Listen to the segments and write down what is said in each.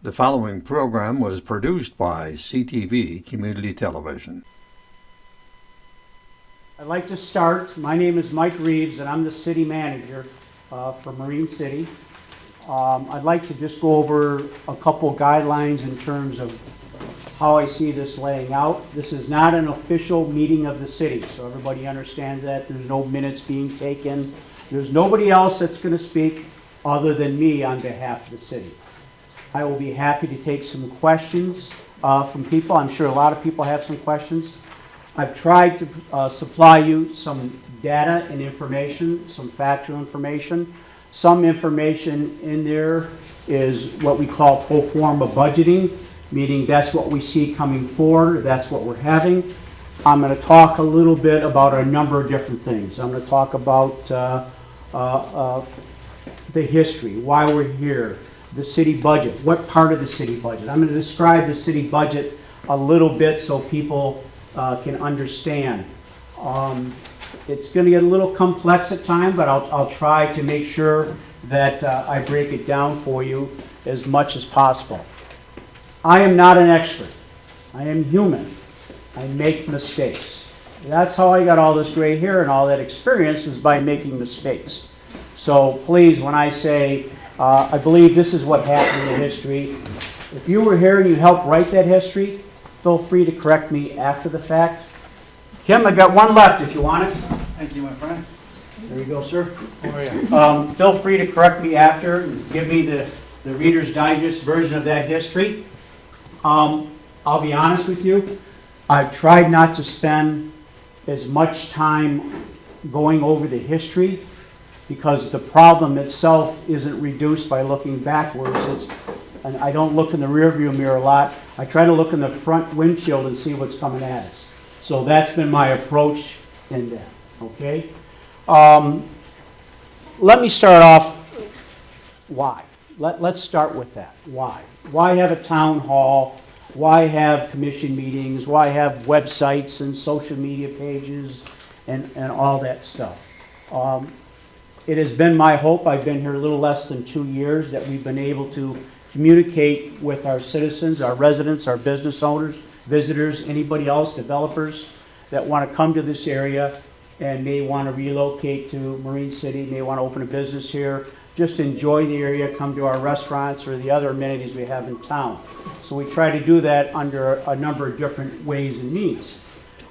The following program was produced by CTV Community Television. I'd like to start. My name is Mike Reeves, and I'm the city manager for Marine City. I'd like to just go over a couple guidelines in terms of how I see this laying out. This is not an official meeting of the city, so everybody understands that. There's no minutes being taken. There's nobody else that's going to speak other than me on behalf of the city. I will be happy to take some questions from people. I'm sure a lot of people have some questions. I've tried to supply you some data and information, some factual information. Some information in there is what we call pro forma budgeting, meaning that's what we see coming forward, that's what we're having. I'm going to talk a little bit about a number of different things. I'm going to talk about the history, why we're here, the city budget, what part of the city budget. I'm going to describe the city budget a little bit so people can understand. It's going to get a little complex at times, but I'll try to make sure that I break it down for you as much as possible. I am not an expert. I am human. I make mistakes. That's how I got all this gray hair and all that experience, is by making mistakes. So please, when I say I believe this is what happened in history, if you were here and you helped write that history, feel free to correct me after the fact. Kim, I've got one left if you want it. Thank you, my friend. There you go, sir. How are you? Feel free to correct me after and give me the Reader's Digest version of that history. I'll be honest with you. I've tried not to spend as much time going over the history because the problem itself isn't reduced by looking backwards. And I don't look in the rearview mirror a lot. I try to look in the front windshield and see what's coming at us. So that's been my approach in that, okay? Let me start off, why? Let's start with that, why? Why have a town hall? Why have commission meetings? Why have websites and social media pages and all that stuff? It has been my hope, I've been here a little less than 2 years, that we've been able to communicate with our citizens, our residents, our business owners, visitors, anybody else, developers that want to come to this area and may want to relocate to Marine City, may want to open a business here, just enjoy the area, come to our restaurants or the other amenities we have in town. So we try to do that under a number of different ways and means.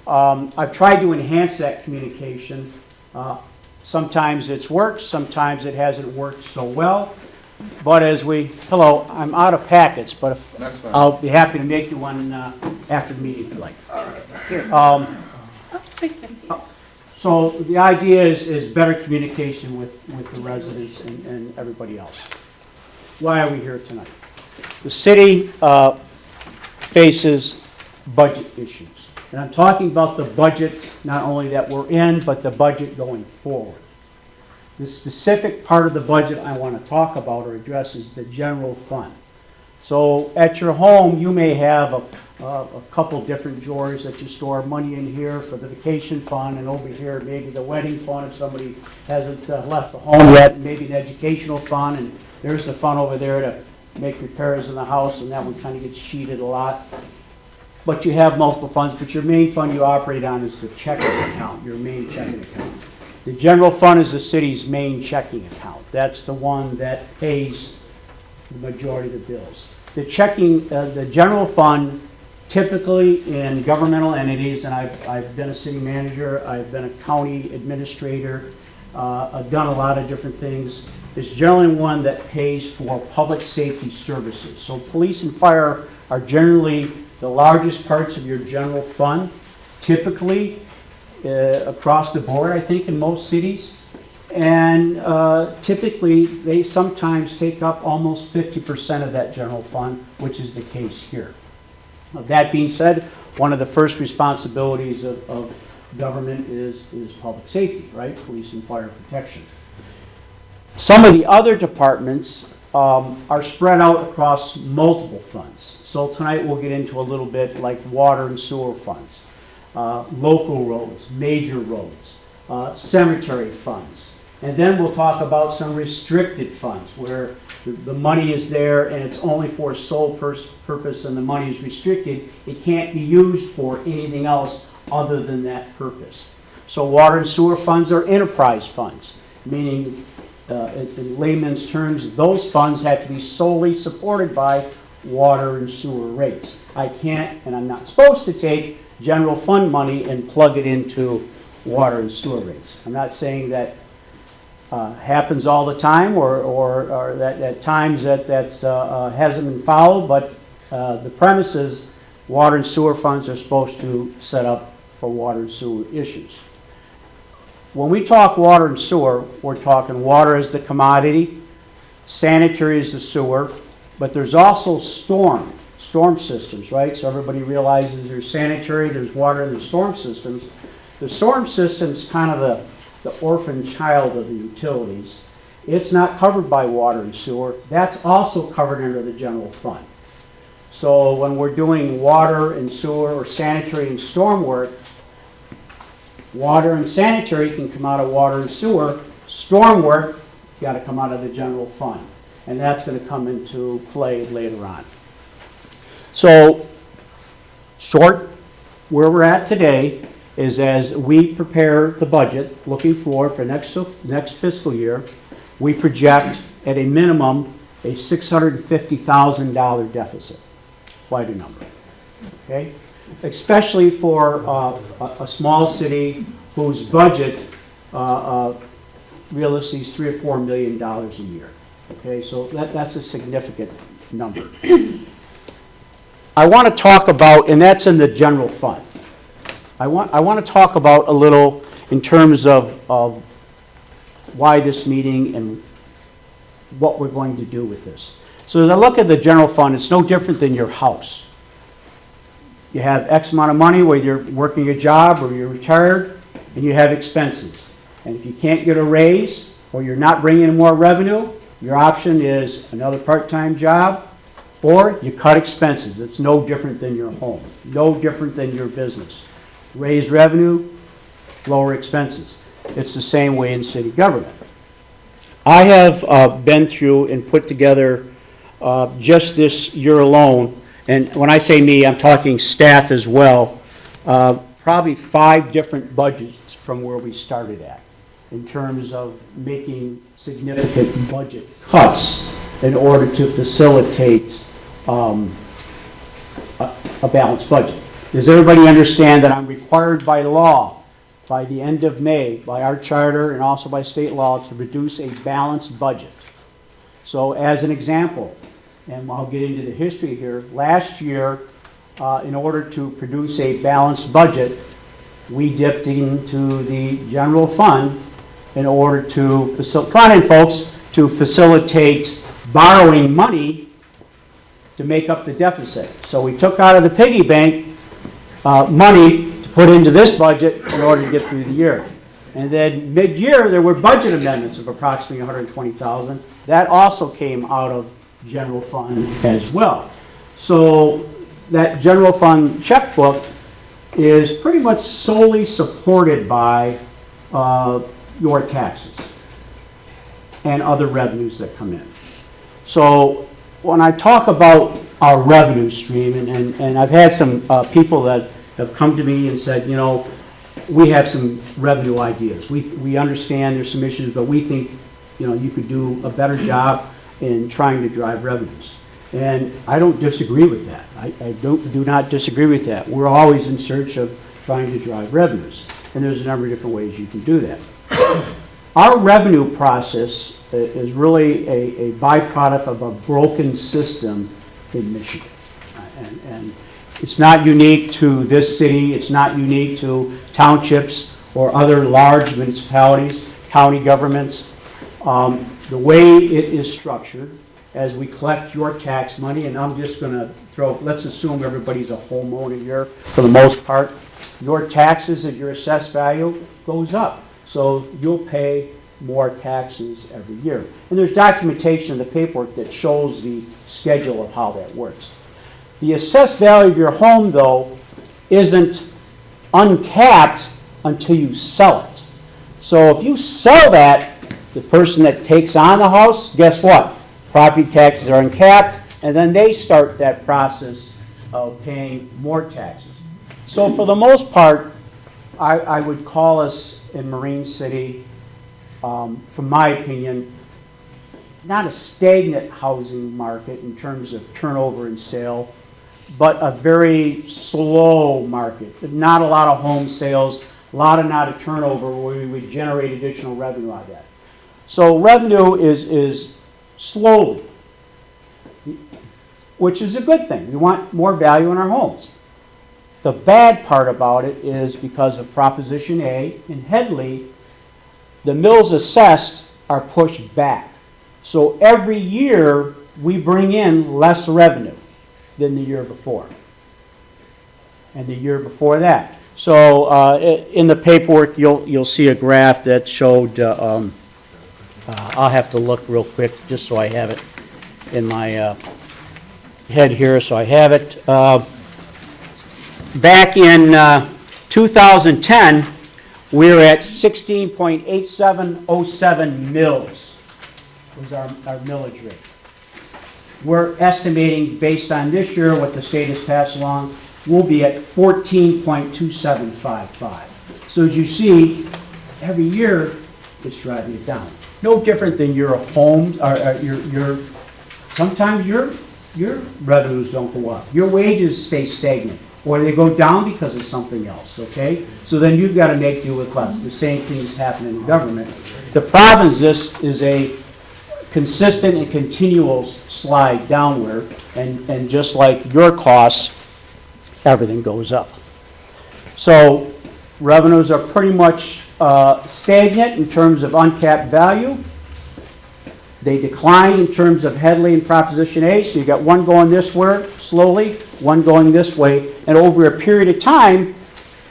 I've tried to enhance that communication. Sometimes it's worked, sometimes it hasn't worked so well. But hello, I'm out of packets, but I'll be happy to make you one after the meeting if you like. So the idea is better communication with the residents and everybody else. Why are we here tonight? The city faces budget issues. And I'm talking about the budget, not only that we're in, but the budget going forward. The specific part of the budget I want to talk about or address is the general fund. So at your home, you may have a couple different drawers that you store money in here for the vacation fund, and over here maybe the wedding fund if somebody hasn't left the home yet, maybe an educational fund, and there's the fund over there to make repairs in the house, and that one kind of gets sheeted a lot. But you have multiple funds, but your main fund you operate on is the checking account, your main checking account. The general fund is the city's main checking account. That's the one that pays the majority of the bills. The general fund, typically in governmental entities, and I've been a city manager, I've been a county administrator, I've done a lot of different things, is generally one that pays for public safety services. So police and fire are generally the largest parts of your general fund, typically across the board, I think, in most cities. And typically, they sometimes take up almost 50% of that general fund, which is the case here. That being said, one of the first responsibilities of government is public safety, right? Police and fire protection. Some of the other departments are spread out across multiple funds. So tonight we'll get into a little bit like water and sewer funds, local roads, major roads, cemetery funds. And then we'll talk about some restricted funds where The money is there and it's only for a sole purpose and the money is restricted. It can't be used for anything else other than that purpose. So water and sewer funds are enterprise funds, meaning in layman's terms, those funds have to be solely supported by water and sewer rates. I can't, and I'm not supposed to take general fund money and plug it into water and sewer rates. I'm not saying that happens all the time or that at times that hasn't been followed, but the premise is water and sewer funds are supposed to set up for water and sewer issues. When we talk water and sewer, we're talking water as the commodity, sanitary as the sewer, but there's also storm systems, right? So everybody realizes there's sanitary, there's water, and there's storm systems. The storm system's kind of the orphan child of the utilities. It's not covered by water and sewer. That's also covered under the general fund. So when we're doing water and sewer or sanitary and storm work, water and sanitary can come out of water and sewer. Storm work got to come out of the general fund. And that's going to come into play later on. So, short, where we're at today is as we prepare the budget, looking for next fiscal year, we project at a minimum a $650,000 deficit. Quite a number. Okay? Especially for a small city whose budget realistically is $3 or $4 million a year. Okay, so that's a significant number. I want to talk about, and that's in the general fund. I want to talk about a little in terms of why this meeting and what we're going to do with this. So as I look at the general fund, it's no different than your house. You have X amount of money, whether you're working a job or you're retired, and you have expenses. And if you can't get a raise or you're not bringing in more revenue, your option is another part-time job or you cut expenses. It's no different than your home, no different than your business. Raise revenue, lower expenses. It's the same way in city government. I have been through and put together just this year alone, and when I say me, I'm talking staff as well, probably 5 different budgets from where we started at in terms of making significant budget cuts in order to facilitate a balanced budget. Does everybody understand that I'm required by law, by the end of May, by our charter and also by state law, to produce a balanced budget? So as an example, and I'll get into the history here, last year, in order to produce a balanced budget, we dipped into the general fund in order to facilitate borrowing money to make up the deficit. So we took out of the piggy bank money to put into this budget in order to get through the year. And then mid-year, there were budget amendments of approximately $120,000. That also came out of general fund as well. So that general fund checkbook is pretty much solely supported by your taxes and other revenues that come in. So when I talk about our revenue stream, and I've had some people that have come to me and said, you know, we have some revenue ideas. We understand there's some issues, but we think, you know, you could do a better job in trying to drive revenues. And I don't disagree with that. I do not disagree with that. We're always in search of trying to drive revenues. And there's a number of different ways you can do that. Our revenue process is really a byproduct of a broken system in Michigan. And it's not unique to this city. It's not unique to townships or other large municipalities, county governments. The way it is structured, as we collect your tax money, and I'm just going to let's assume everybody's a homeowner here for the most part, your taxes at your assessed value goes up. So you'll pay more taxes every year. And there's documentation in the paperwork that shows the schedule of how that works. The assessed value of your home, though, isn't uncapped until you sell it. So if you sell that, the person that takes on the house, guess what? property taxes are uncapped, and then they start that process of paying more taxes. So for the most part, I would call us in Marine City, from my opinion, not a stagnant housing market in terms of turnover and sale, but a very slow market. Not a lot of home sales, a lot of not a turnover where we would generate additional revenue out of that. So revenue is slowly, which is a good thing. We want more value in our homes. The bad part about it is because of Proposition A in Headley, the mills assessed are pushed back. So every year we bring in less revenue than the year before. And the year before that. So in the paperwork you'll see a graph that showed, I'll have to look real quick just so I have it in my head here, so I have it. Back in 2010, we were at 16.8707 mils was our millage rate. We're estimating, based on this year, what the state has passed along, we'll be at 14.2755. So as you see, every year it's driving it down. No different than your homes, sometimes your revenues don't go up. Your wages stay stagnant, or they go down because of something else, okay? So then you've got to make do with less. The same thing is happening in government. The problem is this is a consistent and continual slide downward, and just like your costs, everything goes up. So revenues are pretty much stagnant in terms of uncapped value. They decline in terms of Headley and Proposition A, so you got one going this way slowly, one going this way, and over a period of time,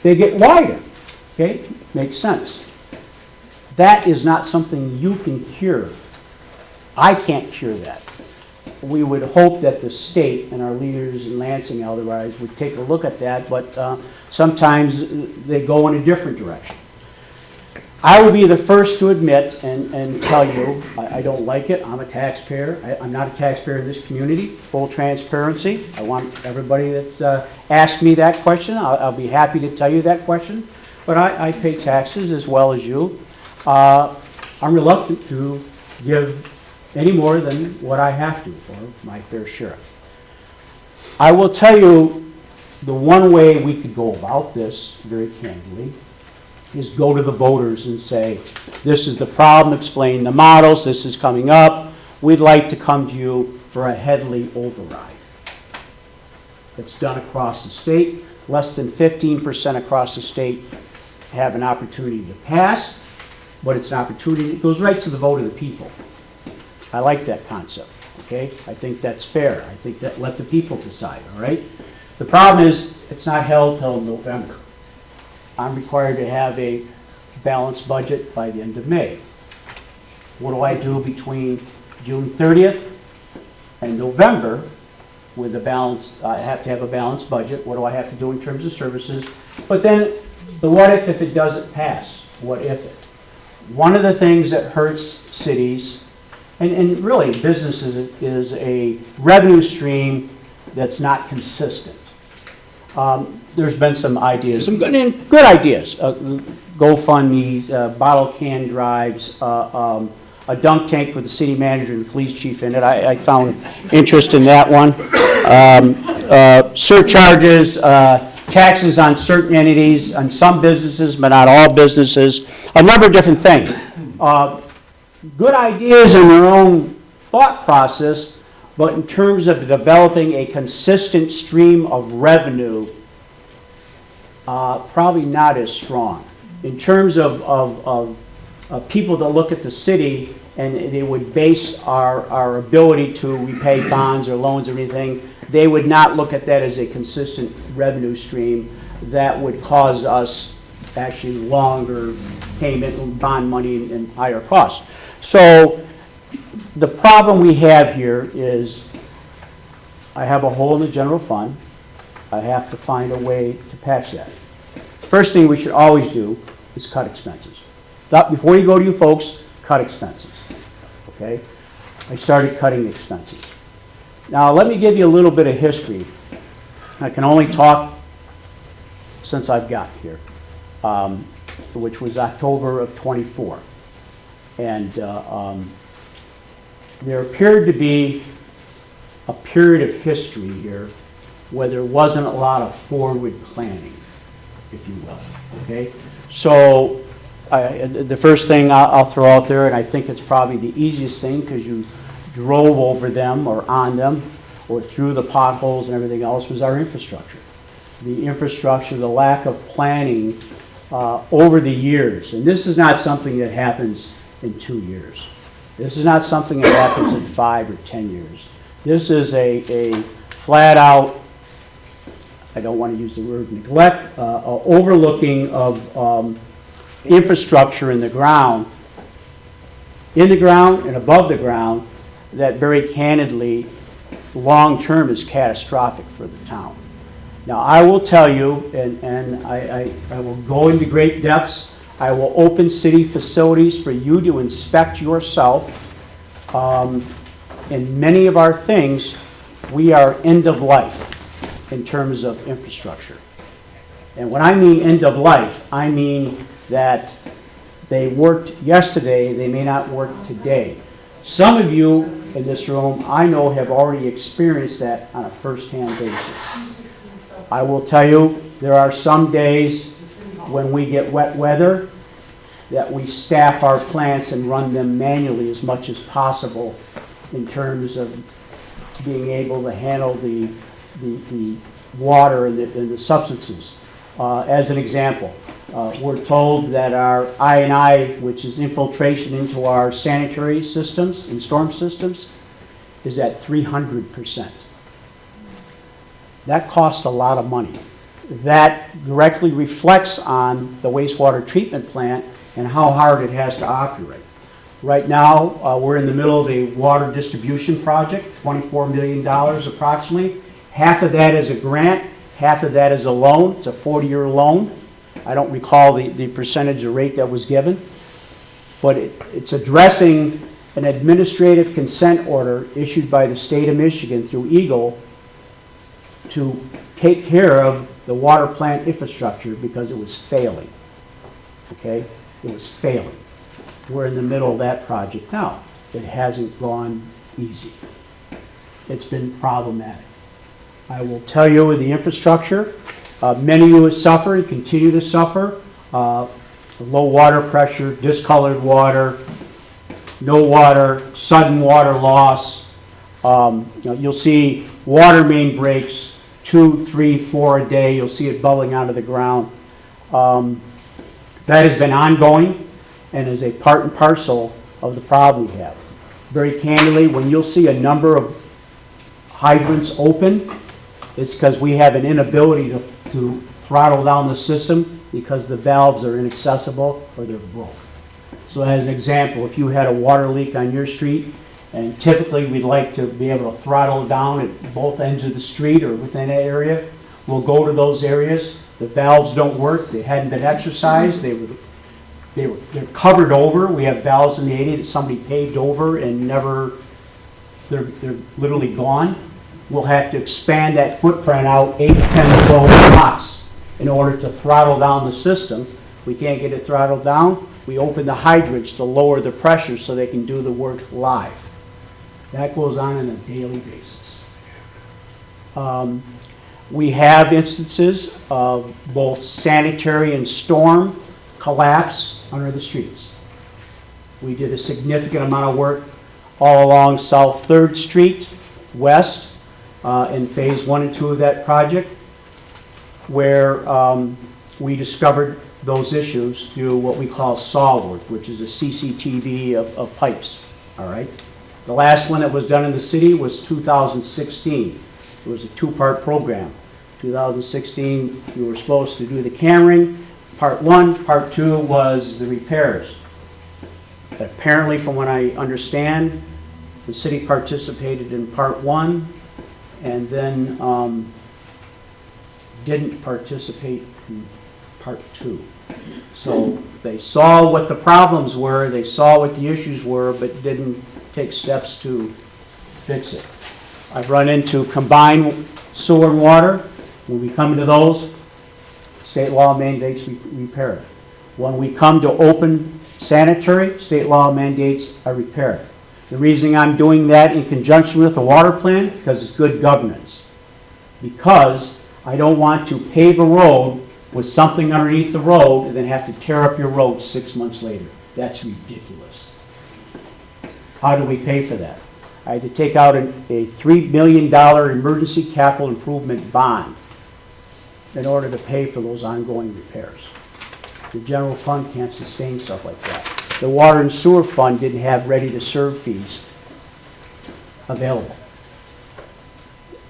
they get wider. Okay? Makes sense. That is not something you can cure. I can't cure that. We would hope that the state and our leaders in Lansing otherwise would take a look at that, but sometimes they go in a different direction. I will be the first to admit and tell you, I don't like it. I'm a taxpayer. I'm not a taxpayer in this community. Full transparency. I want everybody that's asked me that question, I'll be happy to tell you that question. But I pay taxes as well as you. I'm reluctant to give any more than what I have to for my fair share. I will tell you the one way we could go about this very candidly is go to the voters and say, this is the problem, explain the models, this is coming up. We'd like to come to you for a Headley override. It's done across the state. Less than 15% across the state have an opportunity to pass, but it's an opportunity, it goes right to the vote of the people. I like that concept, okay? I think that's fair. I think that let the people decide, all right? The problem is it's not held till November. I'm required to have a balanced budget by the end of May. What do I do between June 30th and November with a balance? I have to have a balanced budget. What do I have to do in terms of services? But then the what if it doesn't pass? What if it? One of the things that hurts cities and really businesses is a revenue stream that's not consistent. There's been some ideas, some good ideas. GoFundMe, bottle can drives, a dunk tank with the city manager and the police chief in it. I found interest in that one. Surcharges, taxes on certain entities, on some businesses, but not all businesses. A number of different things. Good ideas in their own thought process, but in terms of developing a consistent stream of revenue, probably not as strong. In terms of people that look at the city and they would base our ability to repay bonds or loans or anything, they would not look at that as a consistent revenue stream that would cause us actually longer payment, bond money, and higher costs. So the problem we have here is I have a hole in the general fund. I have to find a way to patch that. First thing we should always do is cut expenses. Before you go to you folks, cut expenses. Okay? I started cutting expenses. Now, let me give you a little bit of history. I can only talk since I've got here, which was October of '24. And there appeared to be a period of history here where there wasn't a lot of forward planning, if you will, okay? So the first thing I'll throw out there, and I think it's probably the easiest thing because you drove over them or on them or through the potholes and everything else, was our infrastructure. The infrastructure, the lack of planning over the years. And this is not something that happens in 2 years. This is not something that happens in 5 or 10 years. This is a flat out, I don't want to use the word neglect, overlooking of infrastructure in the ground and above the ground that very candidly, long term is catastrophic for the town. Now, I will tell you, and I will go into great depths, I will open city facilities for you to inspect yourself. In many of our things, we are end of life in terms of infrastructure. And when I mean end of life, I mean that they worked yesterday, they may not work today. Some of you in this room, I know, have already experienced that on a first-hand basis. I will tell you, there are some days when we get wet weather that we staff our plants and run them manually as much as possible in terms of being able to handle the water and the substances. As an example, we're told that our I&I, which is infiltration into our sanitary systems and storm systems, is at 300%. That costs a lot of money. That directly reflects on the wastewater treatment plant and how hard it has to operate. Right now, we're in the middle of a water distribution project, $24 million approximately. Half of that is a grant, half of that is a loan. It's a 40-year loan. I don't recall the percentage or rate that was given, but it's addressing an administrative consent order issued by the state of Michigan through EGLE to take care of the water plant infrastructure because it was failing. Okay? It was failing. We're in the middle of that project now. It hasn't gone easy. It's been problematic. I will tell you with the infrastructure, many of you have suffered and continue to suffer. Low water pressure, discolored water, no water, sudden water loss. You'll see water main breaks 2, 3, 4 a day. You'll see it bubbling out of the ground. That has been ongoing and is a part and parcel of the problem we have. Very candidly, when you'll see a number of hydrants open, it's because we have an inability to throttle down the system because the valves are inaccessible or they're broke. So as an example, if you had a water leak on your street, and typically we'd like to be able to throttle down at both ends of the street or within that area, we'll go to those areas. The valves don't work. They hadn't been exercised. They're covered over. We have valves in the 80 that somebody paved over and they're literally gone. We'll have to expand that footprint out 8, 10, 12 blocks in order to throttle down the system. We can't get it throttled down. We open the hydrants to lower the pressure so they can do the work live. That goes on a daily basis. We have instances of both sanitary and storm collapse under the streets. We did a significant amount of work all along South 3rd Street West in phase 1 and 2 of that project, where we discovered those issues through what we call SAW work, which is a CCTV of pipes, all right? The last one that was done in the city was 2016. It was a 2-part program. 2016, we were supposed to do the cammering. Part 1, part 2 was the repairs. Apparently, from what I understand, the city participated in part 1 and then didn't participate in part 2. So they saw what the problems were, they saw what the issues were, but didn't take steps to fix it. I've run into combined sewer and water. When we come to those, state law mandates we repair it. When we come to open sanitary, state law mandates I repair it. The reason I'm doing that in conjunction with the water plan, because it's good governance. Because I don't want to pave a road with something underneath the road and then have to tear up your road 6 months later. That's ridiculous. How do we pay for that? I had to take out a $3 million emergency capital improvement bond in order to pay for those ongoing repairs. The general fund can't sustain stuff like that. The water and sewer fund didn't have ready-to-serve fees available.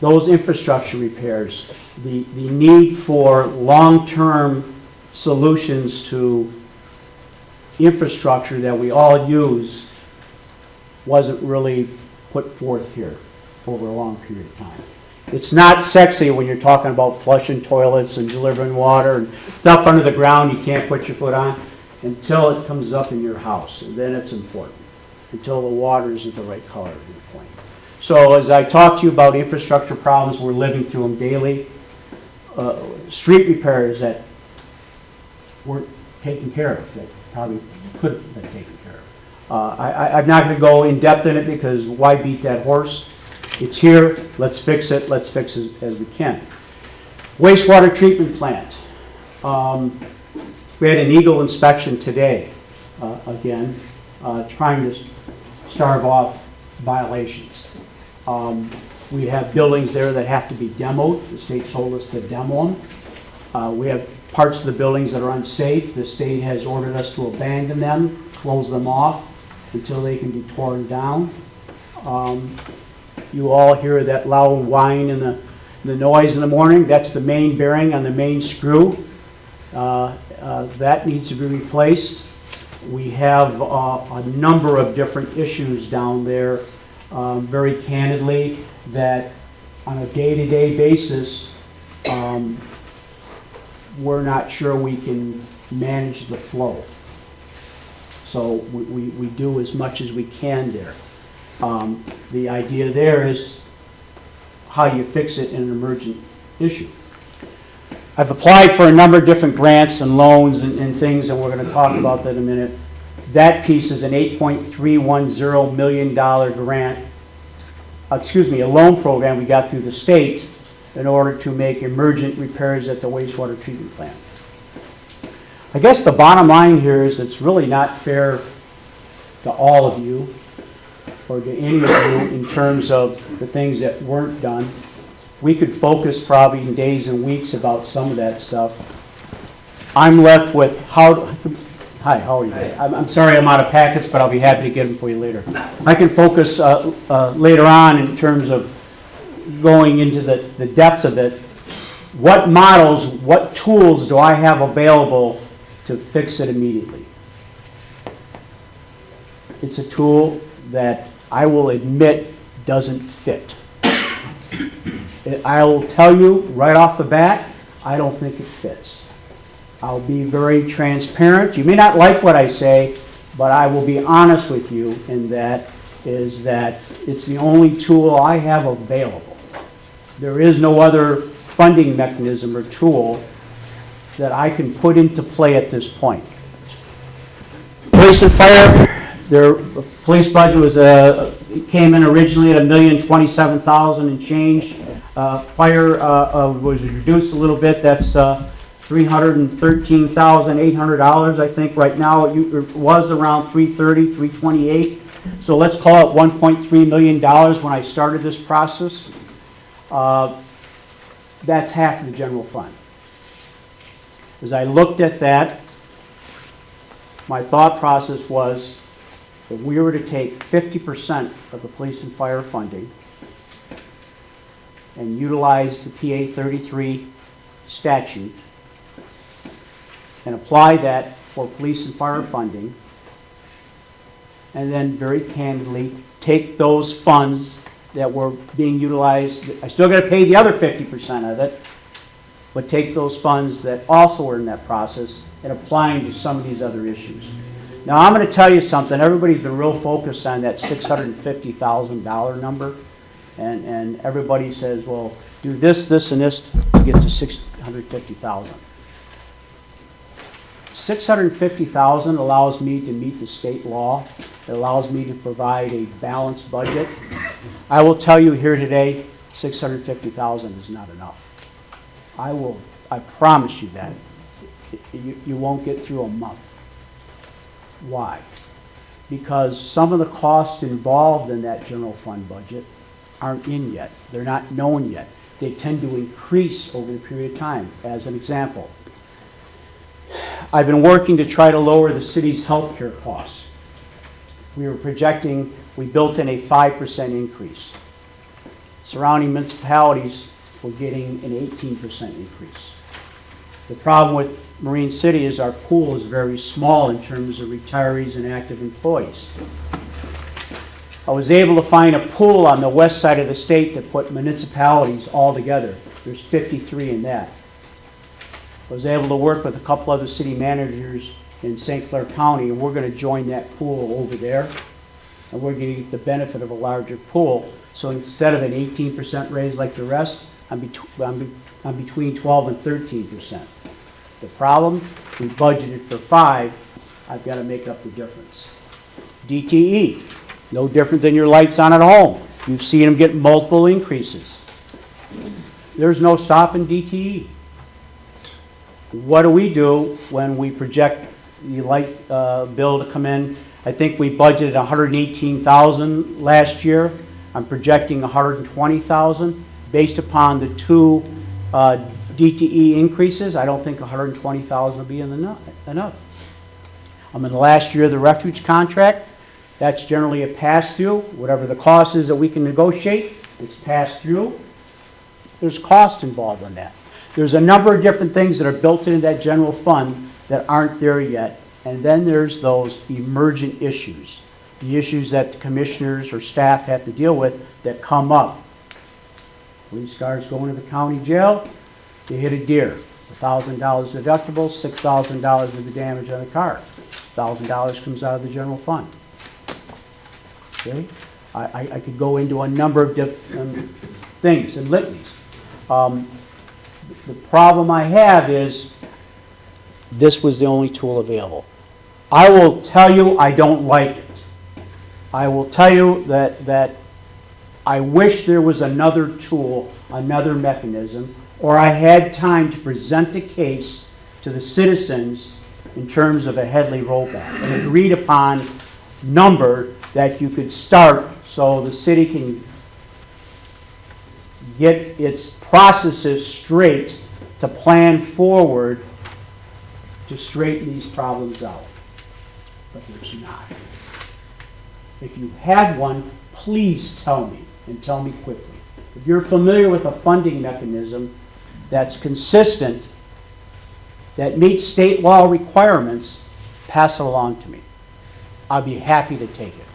Those infrastructure repairs, the need for long-term solutions to infrastructure that we all use wasn't really put forth here over a long period of time. It's not sexy when you're talking about flushing toilets and delivering water and stuff under the ground you can't put your foot on until it comes up in your house, and then it's important, until the water is the right color at your point. So as I talk to you about infrastructure problems, we're living through them daily. Street repairs that weren't taken care of, that probably could have been taken care of. I'm not going to go in depth in it because why beat that horse? It's here, let's fix it as we can. Wastewater treatment plant. We had an Eagle inspection today, again, trying to starve off violations. We have buildings there that have to be demoed. The state told us to demo them. We have parts of the buildings that are unsafe. The state has ordered us to abandon them, close them off until they can be torn down. You all hear that loud whine and the noise in the morning. That's the main bearing on the main screw. That needs to be replaced. We have a number of different issues down there, very candidly, that on a day-to-day basis, we're not sure we can manage the flow. So we do as much as we can there. The idea there is how you fix it in an emergent issue. I've applied for a number of different grants and loans and things, and we're going to talk about that in a minute. That piece is an $8.310 million grant, a loan program we got through the state in order to make emergent repairs at the wastewater treatment plant. I guess the bottom line here is it's really not fair to all of you or to any of you in terms of the things that weren't done. We could focus probably in days and weeks about some of that stuff. I'm left with hi, how are you? I'm sorry I'm out of packets, but I'll be happy to get them for you later. I can focus later on in terms of going into the depths of it. What models, what tools do I have available to fix it immediately? It's a tool that I will admit doesn't fit. I will tell you right off the bat, I don't think it fits. I'll be very transparent. You may not like what I say, but I will be honest with you in that is that it's the only tool I have available. There is no other funding mechanism or tool that I can put into play at this point. Police and fire, their police budget was came in originally at $1,027,000 and change. Fire was reduced a little bit. That's $313,800, I think. Right now it was around $330,000, $328,000. So let's call it $1.3 million when I started this process. That's half of the general fund. As I looked at that, my thought process was if we were to take 50% of the police and fire funding and utilize the PA 33 statute and apply that for police and fire funding, and then very candidly take those funds that were being utilized, I still got to pay the other 50% of it, but take those funds that also are in that process and applying to some of these other issues. Now, I'm going to tell you something. Everybody's been real focused on that $650,000 number. And everybody says, well, do this, this, and this to get to $650,000. $650,000 allows me to meet the state law. It allows me to provide a balanced budget. I will tell you here today, $650,000 is not enough. I promise you that. You won't get through a month. Why? Because some of the costs involved in that general fund budget aren't in yet. They're not known yet. They tend to increase over the period of time. As an example, I've been working to try to lower the city's health care costs. We were projecting, we built in a 5% increase. Surrounding municipalities were getting an 18% increase. The problem with Marine City is our pool is very small in terms of retirees and active employees. I was able to find a pool on the west side of the state that put municipalities all together. There's 53 in that. I was able to work with a couple other city managers in St. Clair County, and we're going to join that pool over there, and we're going to get the benefit of a larger pool. So instead of an 18% raise like the rest, I'm between 12 and 13%. The problem, we budgeted for 5, I've got to make up the difference. DTE, no different than your lights on at home. You've seen them get multiple increases. There's no stopping DTE. What do we do when we project the light bill to come in? I think we budgeted $118,000 last year. I'm projecting $120,000 based upon the 2 DTE increases. I don't think $120,000 will be enough. In the last year of the refuge contract, that's generally a pass-through. Whatever the cost is that we can negotiate, it's passed through. There's cost involved in that. There's a number of different things that are built into that general fund that aren't there yet. And then there's those emergent issues, the issues that the commissioners or staff have to deal with that come up. Police cars going to the county jail, they hit a deer. $1,000 deductible, $6,000 of the damage on the car. $1,000 comes out of the general fund. Okay? I could go into a number of different things and litanies. The problem I have is this was the only tool available. I will tell you I don't like it. I will tell you that I wish there was another tool, another mechanism, or I had time to present a case to the citizens in terms of a Headley rollback, an agreed upon number that you could start so the city can get its processes straight to plan forward to straighten these problems out. But there's not. If you had one, please tell me, and tell me quickly. If you're familiar with a funding mechanism that's consistent, that meets state law requirements, pass it along to me. I'll be happy to take it.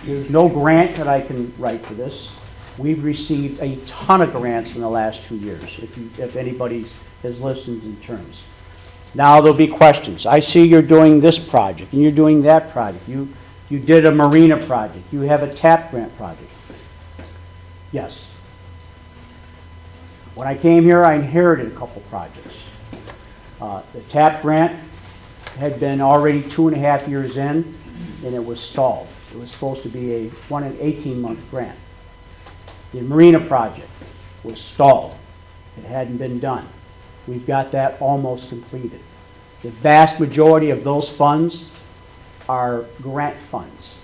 There's no grant that I can write for this. We've received a ton of grants in the last 2 years, if anybody has listened in terms. Now there'll be questions. I see you're doing this project, and you're doing that project. You did a marina project. You have a TAP grant project. Yes. When I came here, I inherited a couple projects. The TAP grant had been already 2.5 years in, and it was stalled. It was supposed to be an 18-month grant. The marina project was stalled. It hadn't been done. We've got that almost completed. The vast majority of those funds are grant funds,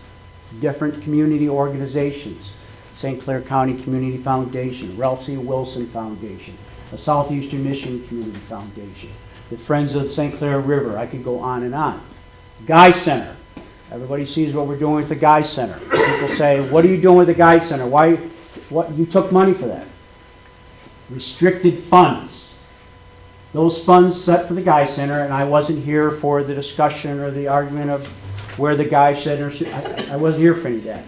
different community organizations, St. Clair County Community Foundation, Ralph C. Wilson Foundation, the Southeastern Michigan Community Foundation, the Friends of the St. Clair River. I could go on and on. Guy Center. Everybody sees what we're doing with the Guy Center. People say, what are you doing with the Guy Center? Why? What? You took money for that. Restricted funds. Those funds set for the Guy Center, and I wasn't here for the discussion or the argument of where the Guy Center should. I wasn't here for any of that.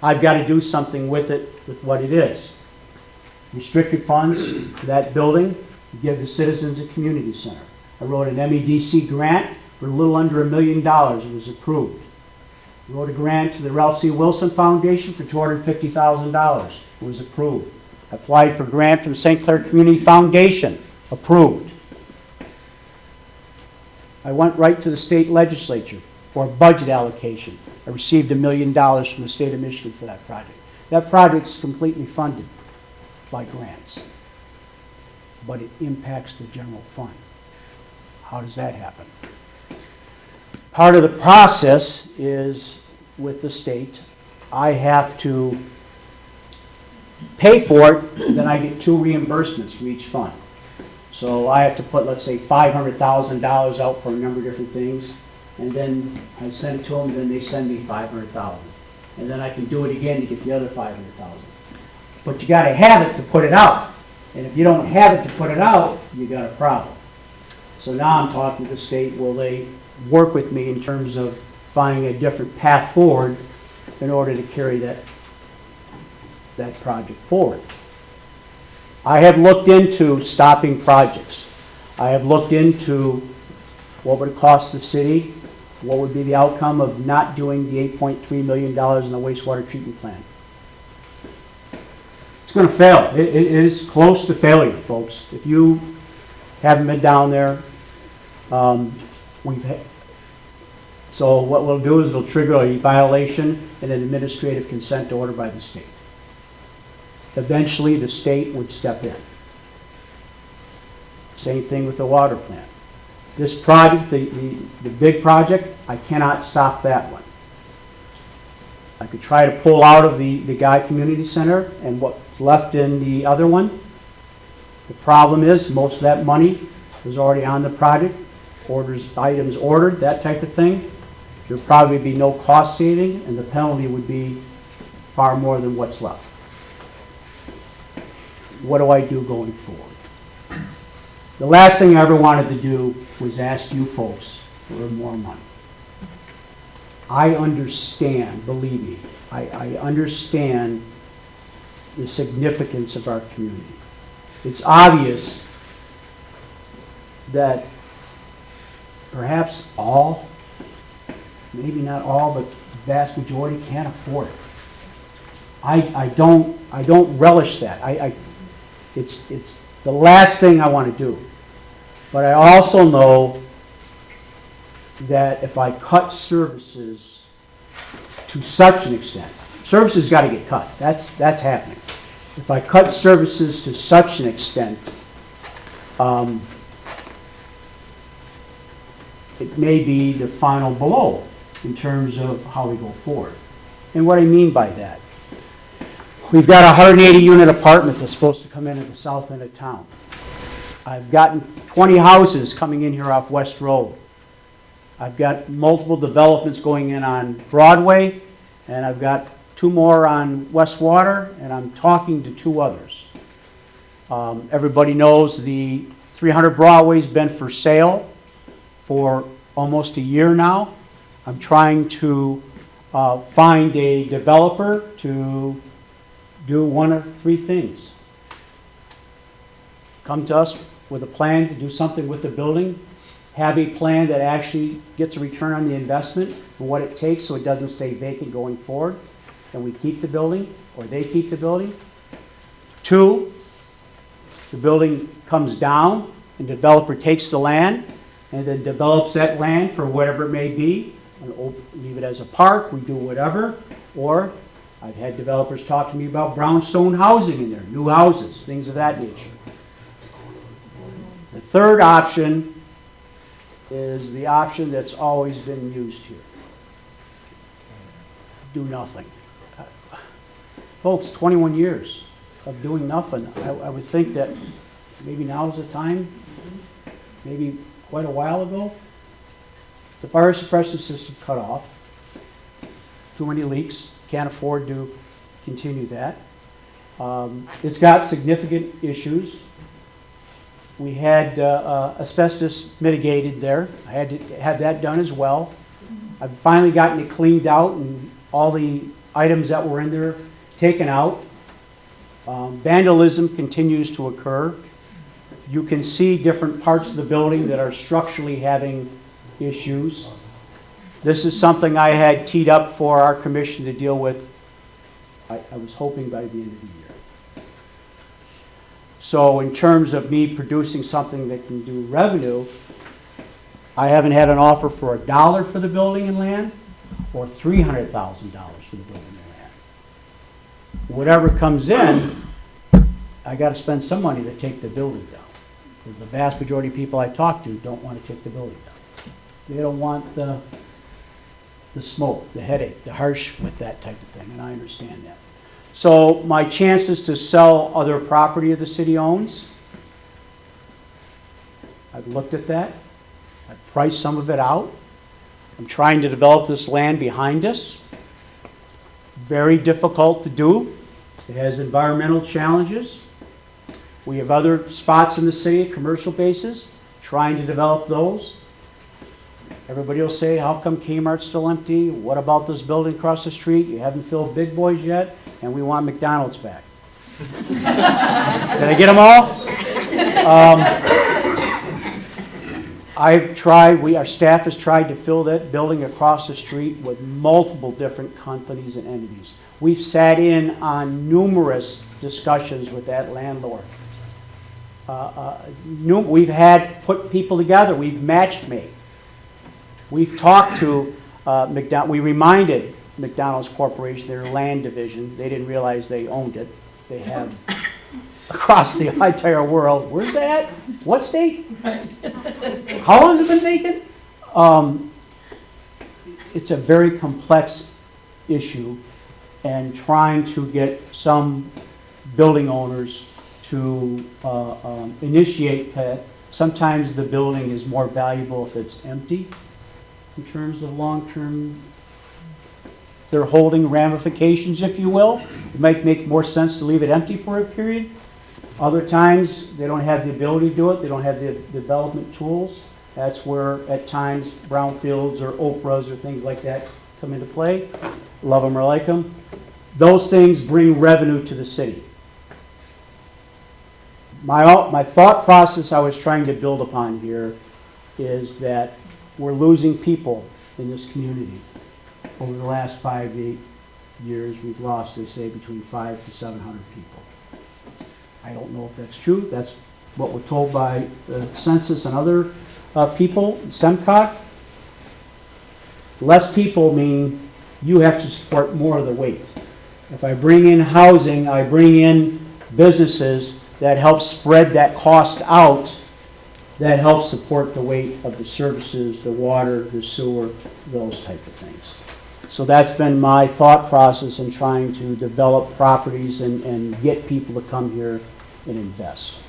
I've got to do something with it, with what it is. Restricted funds for that building to give the citizens a community center. I wrote an MEDC grant for a little under $1 million. It was approved. Wrote a grant to the Ralph C. Wilson Foundation for $250,000. It was approved. Applied for grant from St. Clair Community Foundation. Approved. I went right to the state legislature for a budget allocation. I received $1 million from the state of Michigan for that project. That project's completely funded by grants, but it impacts the general fund. How does that happen? Part of the process is with the state. I have to pay for it, then I get 2 reimbursements for each fund. So I have to put, let's say, $500,000 out for a number of different things, and then I send it to them, and then they send me $500,000. And then I can do it again to get the other $500,000. But you gotta have it to put it out. And if you don't have it to put it out, you got a problem. So now I'm talking to the state, will they work with me in terms of finding a different path forward in order to carry that project forward. I have looked into stopping projects. I have looked into what would it cost the city, what would be the outcome of not doing the $8.3 million in the wastewater treatment plant. It's going to fail. It is close to failure, folks. If you haven't been down there, so what we'll do is we'll trigger a violation and an administrative consent order by the state. Eventually, the state would step in. Same thing with the water plant. This project, the big project, I cannot stop that one. I could try to pull out of the Guy Community Center and what's left in the other one. The problem is most of that money was already on the project, items ordered, that type of thing. There'd probably be no cost saving, and the penalty would be far more than what's left. What do I do going forward? The last thing I ever wanted to do was ask you folks for more money. I understand, believe me, I understand the significance of our community. It's obvious that perhaps all, maybe not all, but the vast majority can't afford it. I don't relish that. It's the last thing I want to do. But I also know that if I cut services to such an extent, services got to get cut. That's happening. If I cut services to such an extent, it may be the final blow in terms of how we go forward. And what I mean by that, we've got a 180-unit apartment that's supposed to come in at the south end of town. I've gotten 20 houses coming in here off West Road. I've got multiple developments going in on Broadway, and I've got 2 more on Wastewater, and I'm talking to 2 others. Everybody knows the 300 Broadway's been for sale for almost a year now. I'm trying to find a developer to do one of 3 things. Come to us with a plan to do something with the building, have a plan that actually gets a return on the investment for what it takes so it doesn't stay vacant going forward, and we keep the building, or they keep the building. 2, the building comes down, and the developer takes the land, and then develops that land for whatever it may be, and leave it as a park, we do whatever, or I've had developers talk to me about brownstone housing in there, new houses, things of that nature. The third option is the option that's always been used here. Do nothing. Folks, 21 years of doing nothing. I would think that maybe now is the time, maybe quite a while ago. The fire suppression system cut off. Too many leaks. Can't afford to continue that. It's got significant issues. We had asbestos mitigated there. I had to have that done as well. I've finally gotten it cleaned out and all the items that were in there taken out. Vandalism continues to occur. You can see different parts of the building that are structurally having issues. This is something I had teed up for our commission to deal with, I was hoping by the end of the year. So in terms of me producing something that can do revenue, I haven't had an offer for $1 for the building and land or $300,000 for the building and land. Whatever comes in, I got to spend some money to take the building down. Because the vast majority of people I talk to don't want to take the building down. They don't want the smoke, the headache, the harsh with that type of thing, and I understand that. So my chances to sell other property the city owns, I've looked at that. I've priced some of it out. I'm trying to develop this land behind us. Very difficult to do. It has environmental challenges. We have other spots in the city, commercial bases, trying to develop those. Everybody will say, how come Kmart's still empty? What about this building across the street? You haven't filled Big Boys yet, and we want McDonald's back. Did I get them all? Our staff has tried to fill that building across the street with multiple different companies and entities. We've sat in on numerous discussions with that landlord. We've had put people together. We've matched made. We've talked to McDonald's. We reminded McDonald's Corporation, their land division. They didn't realize they owned it. They have across the entire world. Where's that? What state? How long has it been vacant? It's a very complex issue, and trying to get some building owners to initiate that. Sometimes the building is more valuable if it's empty in terms of long-term, they're holding ramifications, if you will. It might make more sense to leave it empty for a period. Other times, they don't have the ability to do it. They don't have the development tools. That's where, at times, brownfields or Oprahs or things like that come into play. Love them or like them. Those things bring revenue to the city. My thought process I was trying to build upon here is that we're losing people in this community. Over the last 5 to 8 years, we've lost, they say, between 500 to 700 people. I don't know if that's true. That's what we're told by the census and other people, SEMCOG. Less people mean you have to support more of the weight. If I bring in housing, I bring in businesses that help spread that cost out, that helps support the weight of the services, the water, the sewer, those type of things. So that's been my thought process in trying to develop properties and get people to come here and invest.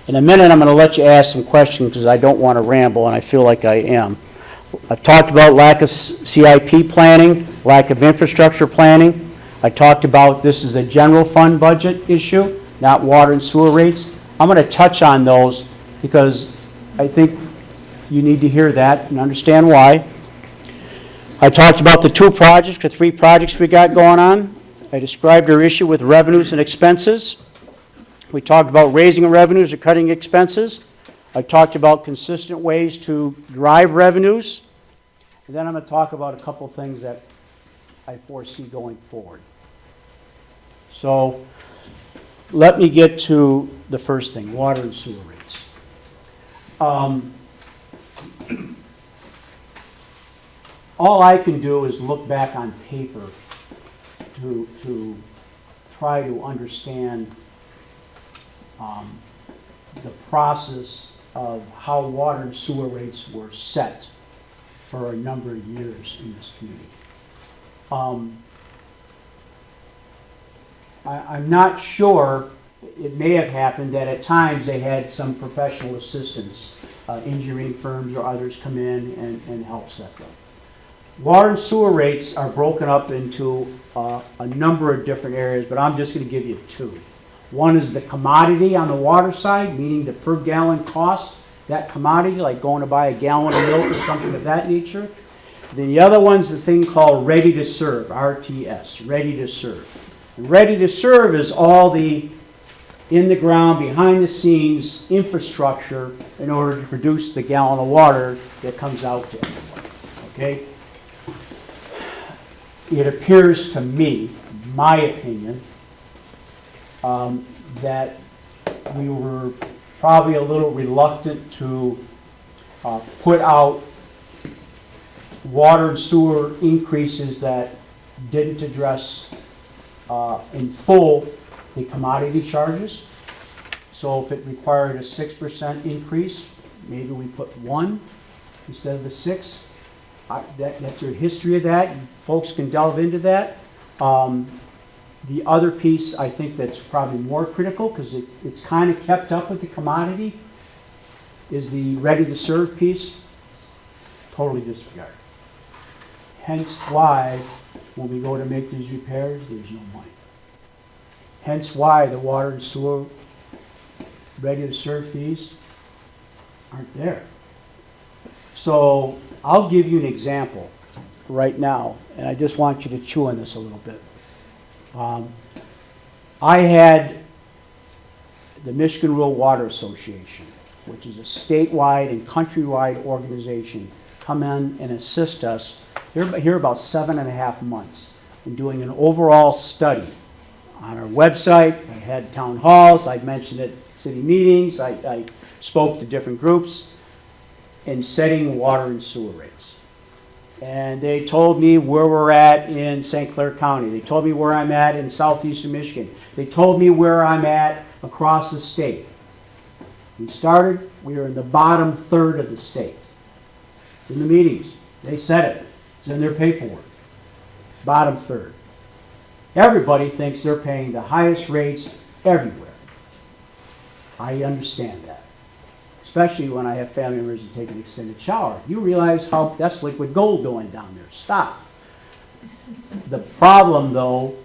In a minute, I'm going to let you ask some questions because I don't want to ramble, and I feel like I am. I've talked about lack of CIP planning, lack of infrastructure planning. I talked about this is a general fund budget issue, not water and sewer rates. I'm going to touch on those because I think you need to hear that and understand why. I talked about the 2 projects or 3 projects we got going on. I described our issue with revenues and expenses. We talked about raising revenues or cutting expenses. I talked about consistent ways to drive revenues. And then I'm going to talk about a couple things that I foresee going forward. So let me get to the first thing, water and sewer rates. All I can do is look back on paper to try to understand the process of how water and sewer rates were set for a number of years in this community. I'm not sure, it may have happened that at times they had some professional assistance, engineering firms or others come in and help set them. Water and sewer rates are broken up into a number of different areas, but I'm just going to give you 2. One is the commodity on the water side, meaning the per gallon cost, that commodity, like going to buy a gallon of milk or something of that nature. Then the other one's the thing called ready to serve, RTS, ready to serve. And ready to serve is all the in the ground, behind the scenes infrastructure in order to produce the gallon of water that comes out to everybody, okay? It appears to me, my opinion, that we were probably a little reluctant to put out water and sewer increases that didn't address in full the commodity charges. So if it required a 6% increase, maybe we put 1 instead of the 6. That's your history of that. Folks can delve into that. The other piece I think that's probably more critical, because it's kind of kept up with the commodity, is the ready-to-serve piece. Totally disregarded. Hence why, when we go to make these repairs, there's no money. Hence why the water and sewer ready-to-serve fees aren't there. So I'll give you an example right now, and I just want you to chew on this a little bit. I had the Michigan Rural Water Association, which is a statewide and countrywide organization, come in and assist us. They're here about 7.5 months in doing an overall study on our website. I had town halls, I mentioned at city meetings, I spoke to different groups in setting water and sewer rates. And they told me where we're at in St. Clair County. They told me where I'm at in southeastern Michigan. They told me where I'm at across the state. We were in the bottom third of the state. It's in the meetings. They said it. It's in their paperwork. Bottom third. Everybody thinks they're paying the highest rates everywhere. I understand that. Especially when I have family members that take an extended shower. You realize how that's liquid gold going down there. Stop. The problem, though,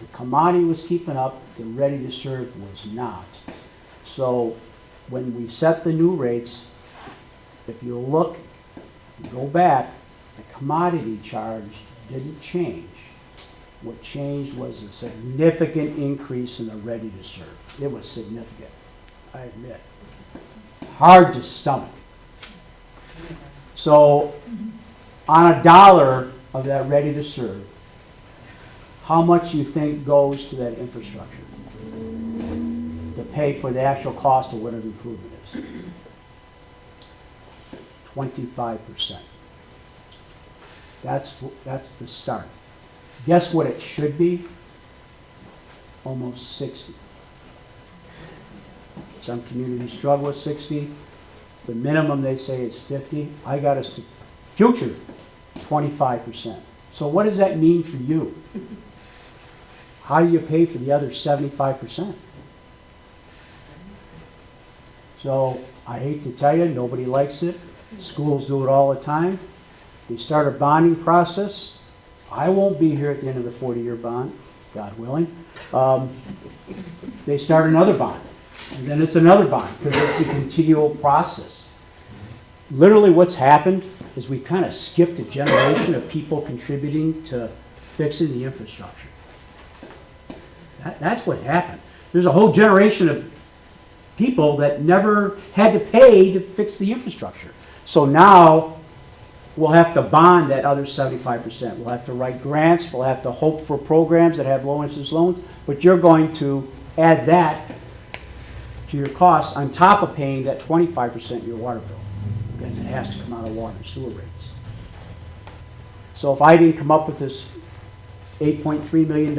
the commodity was keeping up, the ready-to-serve was not. So when we set the new rates, if you look, go back, the commodity charge didn't change. What changed was a significant increase in the ready-to-serve. It was significant, I admit. Hard to stomach. So on $1 of that ready-to-serve, how much you think goes to that infrastructure to pay for the actual cost of whatever improvement is? 25%. That's the start. Guess what it should be? Almost 60. Some communities struggle with 60. The minimum they say is 50. I got us to future 25%. So what does that mean for you? How do you pay for the other 75%? So I hate to tell you, nobody likes it. Schools do it all the time. They start a bonding process. I won't be here at the end of the 40-year bond, God willing. They start another bond. And then it's another bond, because it's a continual process. Literally what's happened is we kind of skipped a generation of people contributing to fixing the infrastructure. That's what happened. There's a whole generation of people that never had to pay to fix the infrastructure. So now we'll have to bond that other 75%. We'll have to write grants. We'll have to hope for programs that have low interest loans. But you're going to add that to your costs on top of paying that 25% of your water bill, because it has to come out of water and sewer rates. So if I didn't come up with this $8.3 million,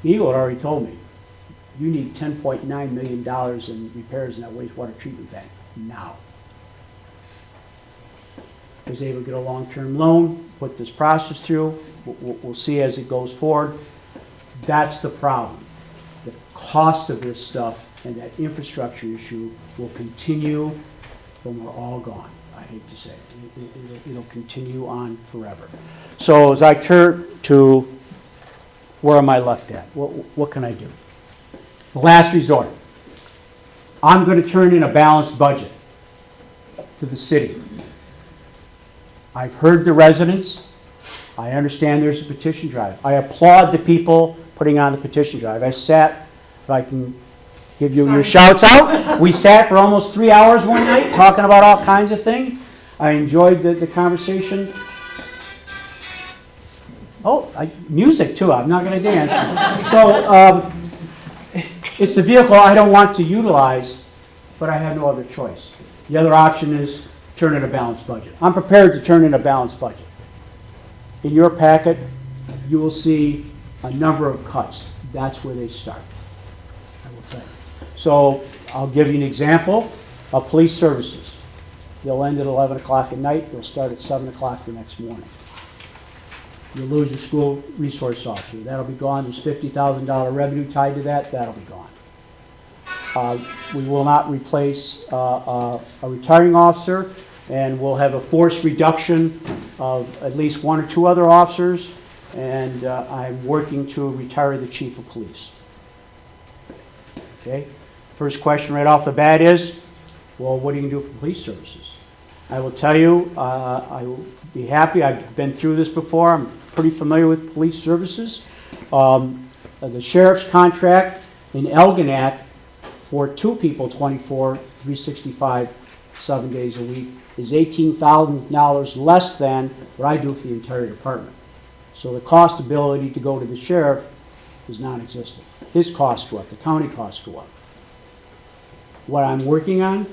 Eagle had already told me, you need $10.9 million in repairs in that wastewater treatment plant now. I was able to get a long-term loan, put this process through. We'll see as it goes forward. That's the problem. The cost of this stuff and that infrastructure issue will continue when we're all gone. I hate to say it. It'll continue on forever. So as I turn to where am I left at? What can I do? The last resort. I'm going to turn in a balanced budget to the city. I've heard the residents. I understand there's a petition drive. I applaud the people putting on the petition drive. I sat, if I can give you your shouts out, we sat for almost 3 hours one night talking about all kinds of things. I enjoyed the conversation. Oh, music too, I'm not going to dance. So it's the vehicle I don't want to utilize, but I have no other choice. The other option is turn in a balanced budget. I'm prepared to turn in a balanced budget. In your packet, you will see a number of cuts. That's where they start, I will tell you. So I'll give you an example of police services. They'll end at 11 o'clock at night. They'll start at 7 o'clock the next morning. You'll lose your school resource officer. That'll be gone. There's $50,000 revenue tied to that. That'll be gone. We will not replace a retiring officer, and we'll have a force reduction of at least 1 or 2 other officers, and I'm working to retire the chief of police. Okay? First question right off the bat is, well, what are you going to do for police services? I will tell you, I will be happy. I've been through this before. I'm pretty familiar with police services. The sheriff's contract in Elginak for 2 people, 24, 365, 7 days a week, is $18,000 less than what I do for the entire department. So the cost ability to go to the sheriff is non-existent. His costs go up, the county costs go up. What I'm working on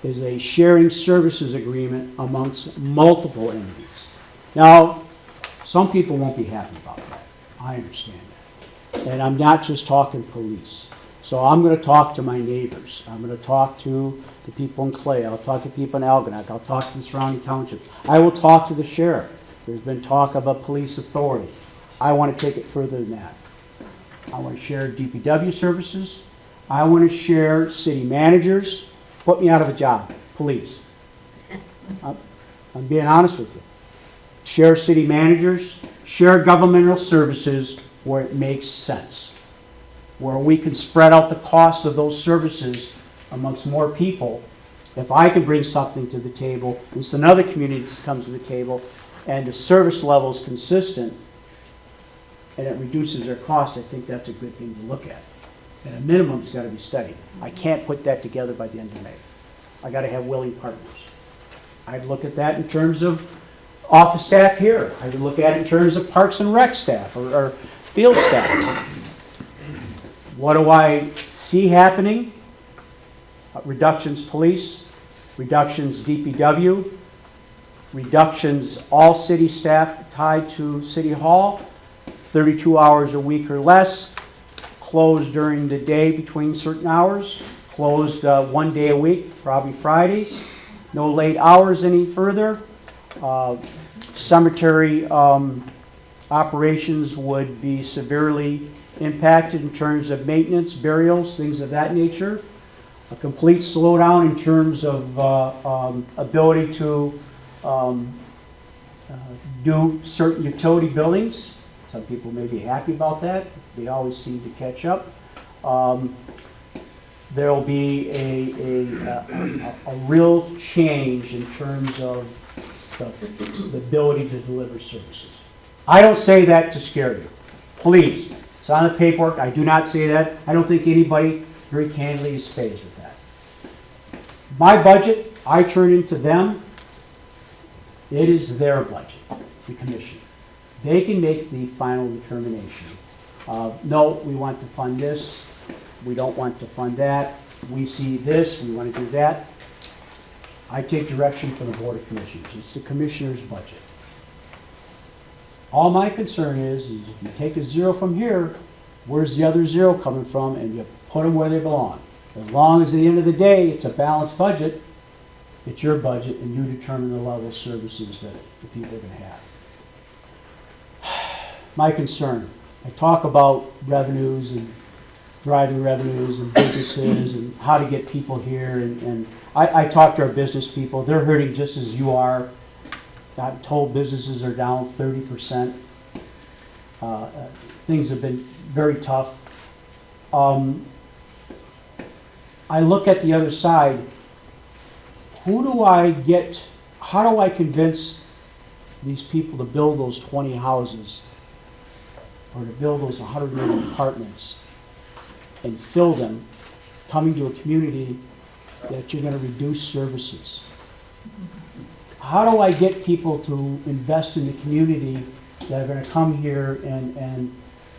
is a sharing services agreement amongst multiple entities. Now, some people won't be happy about that. I understand that. And I'm not just talking police. So I'm going to talk to my neighbors. I'm going to talk to the people in Clay. I'll talk to people in Algonac. I'll talk to the surrounding townships. I will talk to the sheriff. There's been talk of a police authority. I want to take it further than that. I want to share DPW services. I want to share city managers. Put me out of a job, please. I'm being honest with you. Share city managers, share governmental services where it makes sense, where we can spread out the cost of those services amongst more people. If I can bring something to the table, and so another community comes to the table, and the service level is consistent, and it reduces their costs, I think that's a good thing to look at. At a minimum, it's got to be studied. I can't put that together by the end of May. I got to have willing partners. I'd look at that in terms of office staff here. I would look at it in terms of parks and rec staff or field staff. What do I see happening? Reductions police, reductions DPW, reductions all city staff tied to City Hall, 32 hours a week or less, closed during the day between certain hours, closed 1 day a week, probably Fridays, no late hours any further. Cemetery operations would be severely impacted in terms of maintenance, burials, things of that nature. A complete slowdown in terms of ability to do certain utility buildings. Some people may be happy about that. They always seem to catch up. There will be a real change in terms of the ability to deliver services. I don't say that to scare you. Please, it's on the paperwork. I do not say that. I don't think anybody very candidly is phased with that. My budget, I turn into them. It is their budget, the commission. They can make the final determination. No, we want to fund this. We don't want to fund that. We see this. We want to do that. I take direction from the Board of Commissioners. It's the commissioner's budget. All my concern is if you take a zero from here, where's the other zero coming from? And you put them where they belong. As long as at the end of the day, it's a balanced budget, it's your budget, and you determine the level of services that the people are going to have. My concern, I talk about revenues and driving revenues and businesses and how to get people here. And I talk to our business people. They're hurting just as you are. I'm told businesses are down 30%. Things have been very tough. I look at the other side. Who do I get? How do I convince these people to build those 20 houses or to build those 180 apartments and fill them, coming to a community that you're gonna reduce services? How do I get people to invest in the community that are gonna come here and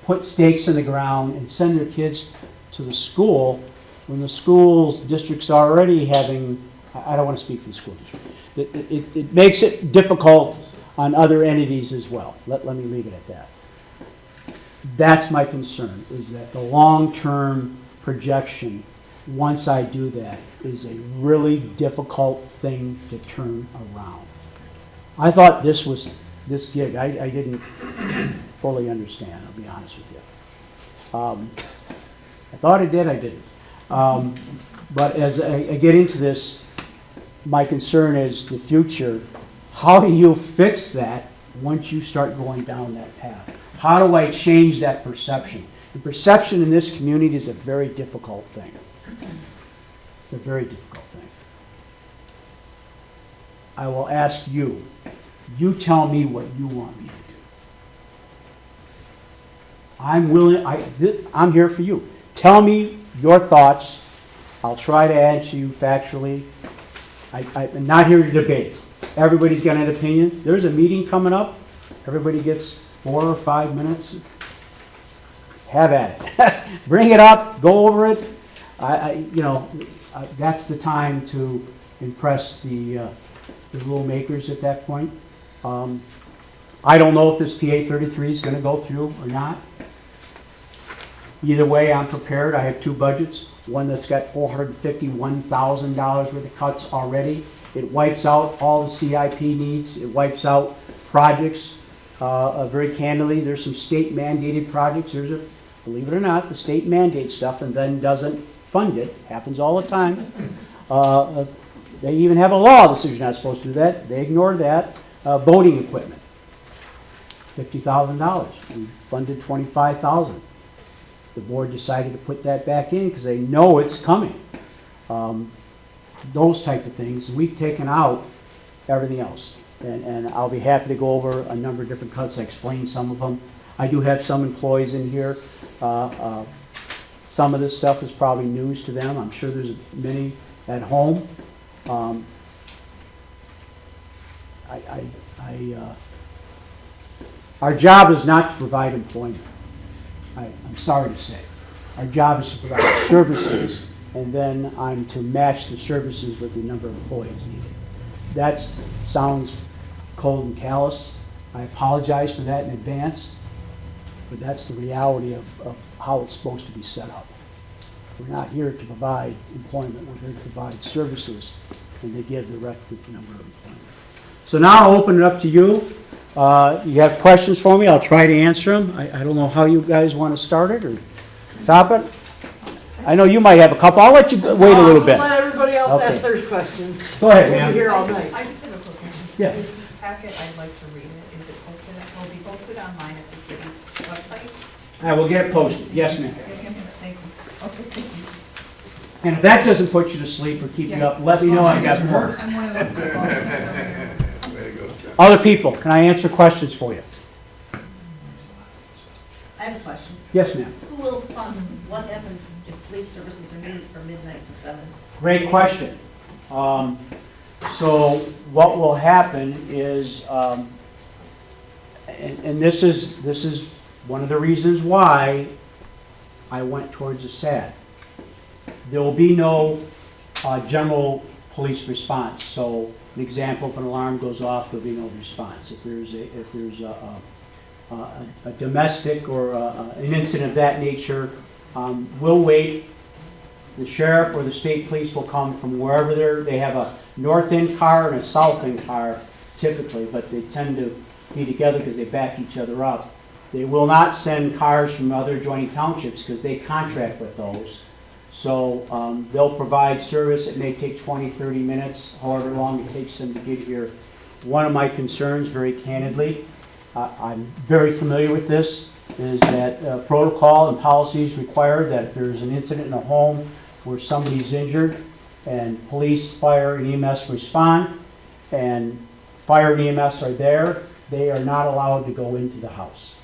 put stakes in the ground and send their kids to the school when the school district's already having, I don't wanna speak for the school district. It makes it difficult on other entities as well. Let me leave it at that. That's my concern, is that the long-term projection, once I do that, is a really difficult thing to turn around. I thought this gig, I didn't fully understand, I'll be honest with you. I thought I did, I didn't. But as I get into this, my concern is the future. How do you fix that once you start going down that path? How do I change that perception? And perception in this community is a very difficult thing. It's a very difficult thing. I will ask you, you tell me what you want me to do. I'm willing, I'm here for you. Tell me your thoughts. I'll try to answer you factually. I'm not here to debate. Everybody's got an opinion. There's a meeting coming up. Everybody gets 4 or 5 minutes. Have at it. Bring it up. Go over it. That's the time to impress the rule makers at that point. I don't know if this PA 33 is going to go through or not. Either way, I'm prepared. I have 2 budgets. One that's got $451,000 worth of cuts already. It wipes out all the CIP needs. It wipes out projects. Very candidly, there's some state mandated projects. Believe it or not, the state mandates stuff and then doesn't fund it. Happens all the time. They even have a law that says you're not supposed to do that. They ignore that. Voting equipment, $50,000. We funded $25,000. The board decided to put that back in because they know it's coming. Those type of things. We've taken out everything else. And I'll be happy to go over a number of different cuts. I explained some of them. I do have some employees in here. Some of this stuff is probably news to them. I'm sure there's many at home. Our job is not to provide employment. I'm sorry to say. Our job is to provide services, and then I'm to match the services with the number of employees needed. That sounds cold and callous. I apologize for that in advance, but that's the reality of how it's supposed to be set up. We're not here to provide employment. We're here to provide services, and they give the requisite number of employment. So now I'll open it up to you. You have questions for me? I'll try to answer them. I don't know how you guys want to start it or stop it. I know you might have a couple. I'll let you wait a little bit. Let everybody else Okay. ask their questions. Go ahead, We'll ma'am. be here all night. I just have a quick question. Yeah. This packet, I'd like to read it. Is it posted, will it be posted online at the city website? I will get it posted. Yes, ma'am. Thank you. Okay, thank you. And if that doesn't put you to sleep or keep you up, let me know. I got more. I'm one of those people. Other people, can I answer questions for you? I have a question. Yes, ma'am. Who will fund, what happens if police services are needed from midnight to 7? Great question. So what will happen is, and this is one of the reasons why I went towards a SAD. There will be no general police response. So an example, if an alarm goes off, there'll be no response. If there's a domestic or an incident of that nature, we'll wait. The sheriff or the state police will come from wherever they have a north end car and a south end car typically, but they tend to be together because they back each other up. They will not send cars from other adjoining townships because they contract with those. So they'll provide service. It may take 20, 30 minutes, however long it takes them to get here. One of my concerns, very candidly, I'm very familiar with this, is that protocol and policies require that if there's an incident in a home where somebody's injured and police, fire, and EMS respond, and fire and EMS are there, they are not allowed to go into the house.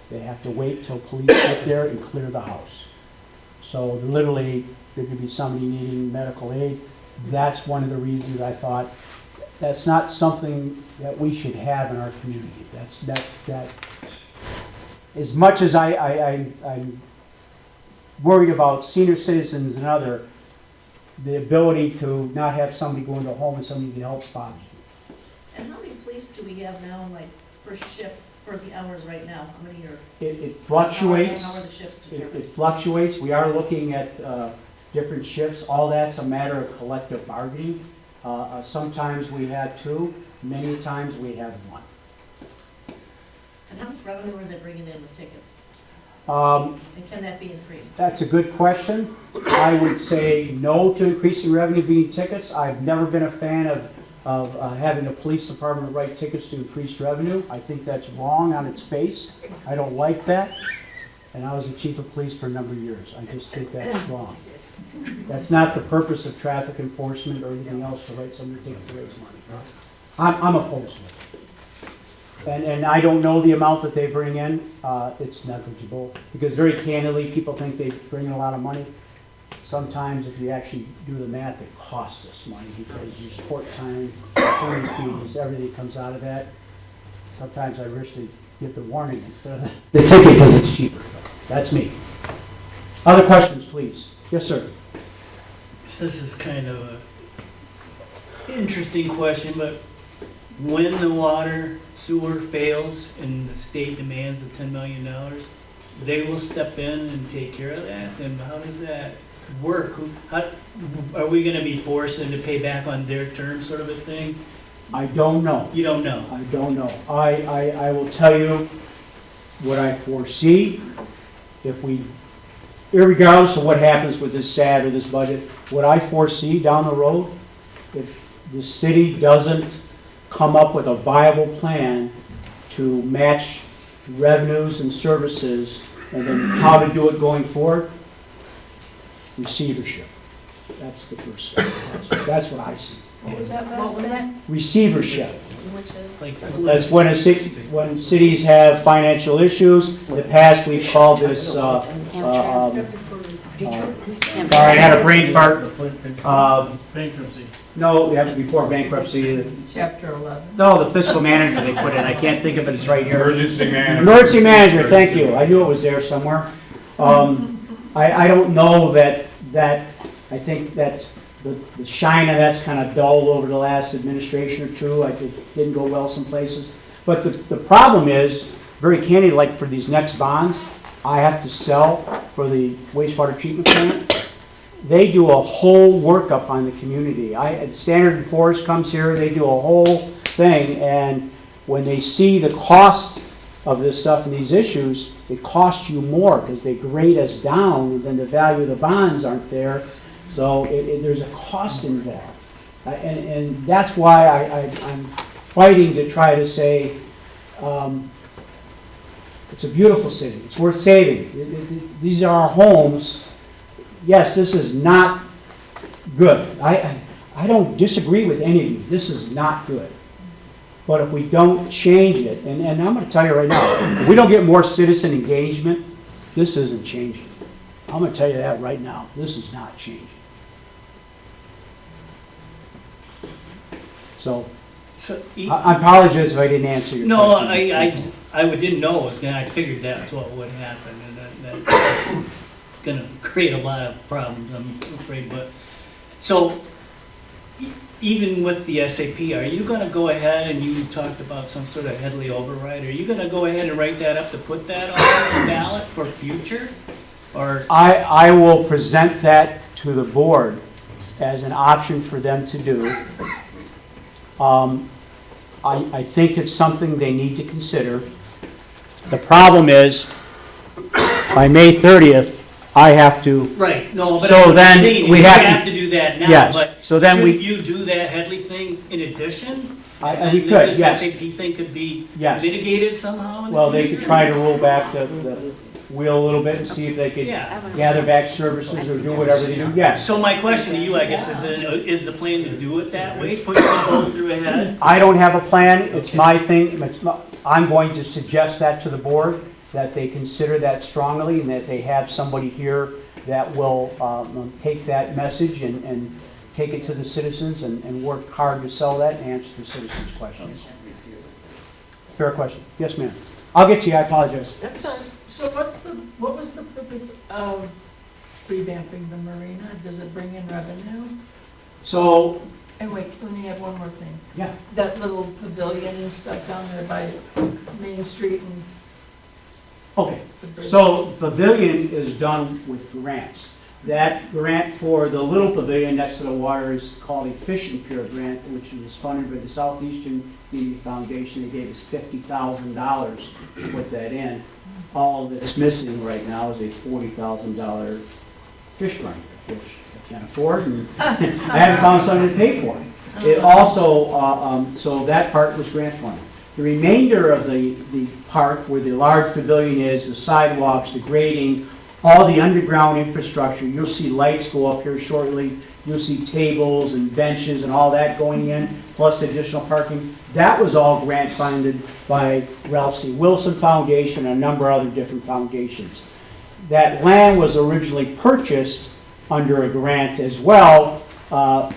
They have to wait till police get there and clear the house. So literally, there could be somebody needing medical aid. That's one of the reasons I thought, that's not something that we should have in our community. That, as much as I'm worried about senior citizens and other, the ability to not have somebody go into a home and somebody can help bothers me. And how many police do we have now, like, per shift, for the hours right now? How many are? It fluctuates. How are the shifts It determined? fluctuates. We are looking at different shifts. All that's a matter of collective bargaining. Sometimes we have two, many times we have one. And how much revenue are they bringing in with tickets? Um, And can that be increased? That's a good question. I would say no to increasing revenue being tickets. I've never been a fan of having the police department write tickets to increase revenue. I think that's wrong on its face. I don't like that. And I was the chief of police for a number of years. I just think that's wrong. That's not the purpose of traffic enforcement or anything else to write somebody a ticket to raise money. I'm opposed to it. And I don't know the amount that they bring in. It's negligible. Because very candidly, people think they bring in a lot of money. Sometimes if you actually do the math, it costs us money because you support time, attorney fees, everything comes out of that. Sometimes I wish they get the warning instead of the ticket because it's cheaper. That's me. Other questions, please? Yes, sir. This is kind of a interesting question, but when the water sewer fails and the state demands the $10 million, they will step in and take care of that? And how does that work? Are we gonna be forced to pay back on their terms, sort of a thing? I don't know. You don't know? I don't know. I will tell you what I foresee. If we, irregardless of what happens with this SAD or this budget, what I foresee down the road, if the city doesn't come up with a viable plan to match revenues and services, and then how to do it going forward, receivership. That's the first step. That's what I see. What was that? Receivership. Which is? Like, That's when when cities have financial issues. In the past, we've called this, sorry, I had a brain fart. Bankruptcy. No, it happened before bankruptcy. Chapter 11. No, the fiscal manager they put in. I can't think of it. It's right here. Emergency manager. Emergency manager, thank you. I knew it was there somewhere. I don't know that, I think that the shine of that's kind of dulled over the last administration or two. I think it didn't go well some places. But the problem is, very candid, like for these next bonds, I have to sell for the wastewater treatment plant. They do a whole workup on the community. Standard & Poor's comes here, they do a whole thing, and when they see the cost of this stuff and these issues, it costs you more because they grade us down, and then the value of the bonds aren't there. So there's a cost involved. And that's why I'm fighting to try to say, it's a beautiful city, it's worth saving. These are our homes. Yes, this is not good. I don't disagree with any of you. This is not good. But if we don't change it, and I'm going to tell you right now, if we don't get more citizen engagement, this isn't changing. I'm going to tell you that right now. This is not changing. So, I apologize if I didn't answer your No, question. I didn't know, and I figured that's what would happen, and that's gonna create a lot of problems, I'm afraid, but, so, even with the SAP, are you gonna go ahead, and you talked about some sort of Headley override, are you gonna go ahead and write that up to put that on the ballot for future? Or, I will present that to the board as an option for them to do. I think it's something they need to consider. The problem is, by May 30th, I have to, right, no, but So I'm then saying, we you have have to- to do that now, Yes, but so then we- shouldn't you do that Headley thing in addition? we And could, this yes. SAP thing could be Yes. mitigated somehow in the Well, they could future? try to roll back the wheel a little bit and see if they could Yeah. gather back services or do whatever they do. Yes. So my question to you, I guess, is the plan to do it that way, push them both through ahead? I don't have a plan. It's my thing. I'm going to suggest that to the board, that they consider that strongly and that they have somebody here that will take that message and take it to the citizens and work hard to sell that and answer the citizens' questions. Fair question. Yes, ma'am. I'll get to you, I apologize. That's fine. So what was the purpose of revamping the marina? Does it bring in revenue? So, And wait, let me add one more thing. yeah, That little pavilion and stuff down there by Main Street and okay. the bridge. So pavilion is done with grants. That grant for the little pavilion next to the water is called a fishing pier grant, which was funded by the Southeastern Community Foundation. They gave us $50,000 to put that in. All that's missing right now is a $40,000 fish grinder, which I can't afford, and I haven't found something to pay for. It also, so that part was grant funded. The remainder of the park, where the large pavilion is, the sidewalks, the grading, all the underground infrastructure, you'll see lights go up here shortly, you'll see tables and benches and all that going in, plus additional parking. That was all grant funded by Ralph C. Wilson Foundation and a number of other different foundations. That land was originally purchased under a grant as well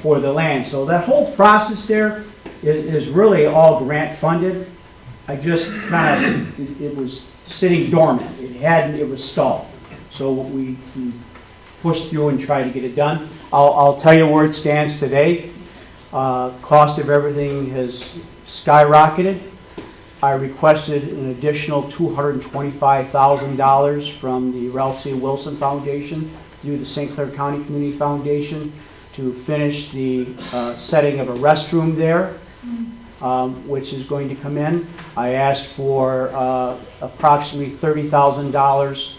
for the land. So that whole process there is really all grant funded. I just kind of, it was sitting dormant. It was stalled. So we pushed through and tried to get it done. I'll tell you where it stands today. Cost of everything has skyrocketed. I requested an additional $225,000 from the Ralph C. Wilson Foundation through the St. Clair County Community Foundation to finish the setting of a restroom there, which is going to come in. I asked for approximately $30,000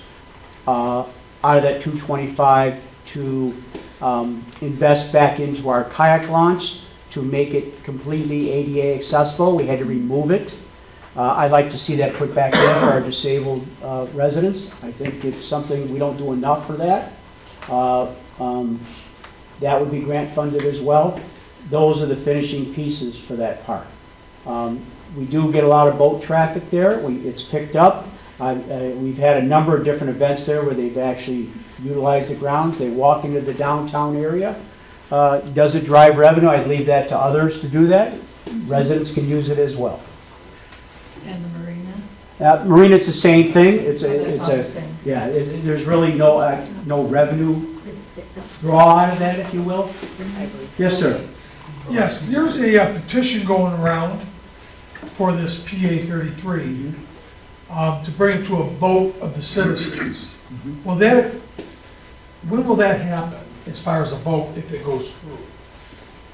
out of that 225 to invest back into our kayak launch to make it completely ADA accessible. We had to remove it. I'd like to see that put back in for our disabled residents. I think it's something we don't do enough for that. That would be grant funded as well. Those are the finishing pieces for that park. We do get a lot of boat traffic there. It's picked up. We've had a number of different events there where they've actually utilized the grounds. They walk into the downtown area. Does it drive revenue? I'd leave that to others to do that. Residents can use it as well. And the marina? Marina, it's the same thing. It's That's all the a, same. yeah, there's really no revenue draw out of that, if you will. Yes, sir. Yes, there's a petition going around for this PA 33 to bring it to a vote of the citizens. Well, when will that happen, as far as a vote, if it goes through?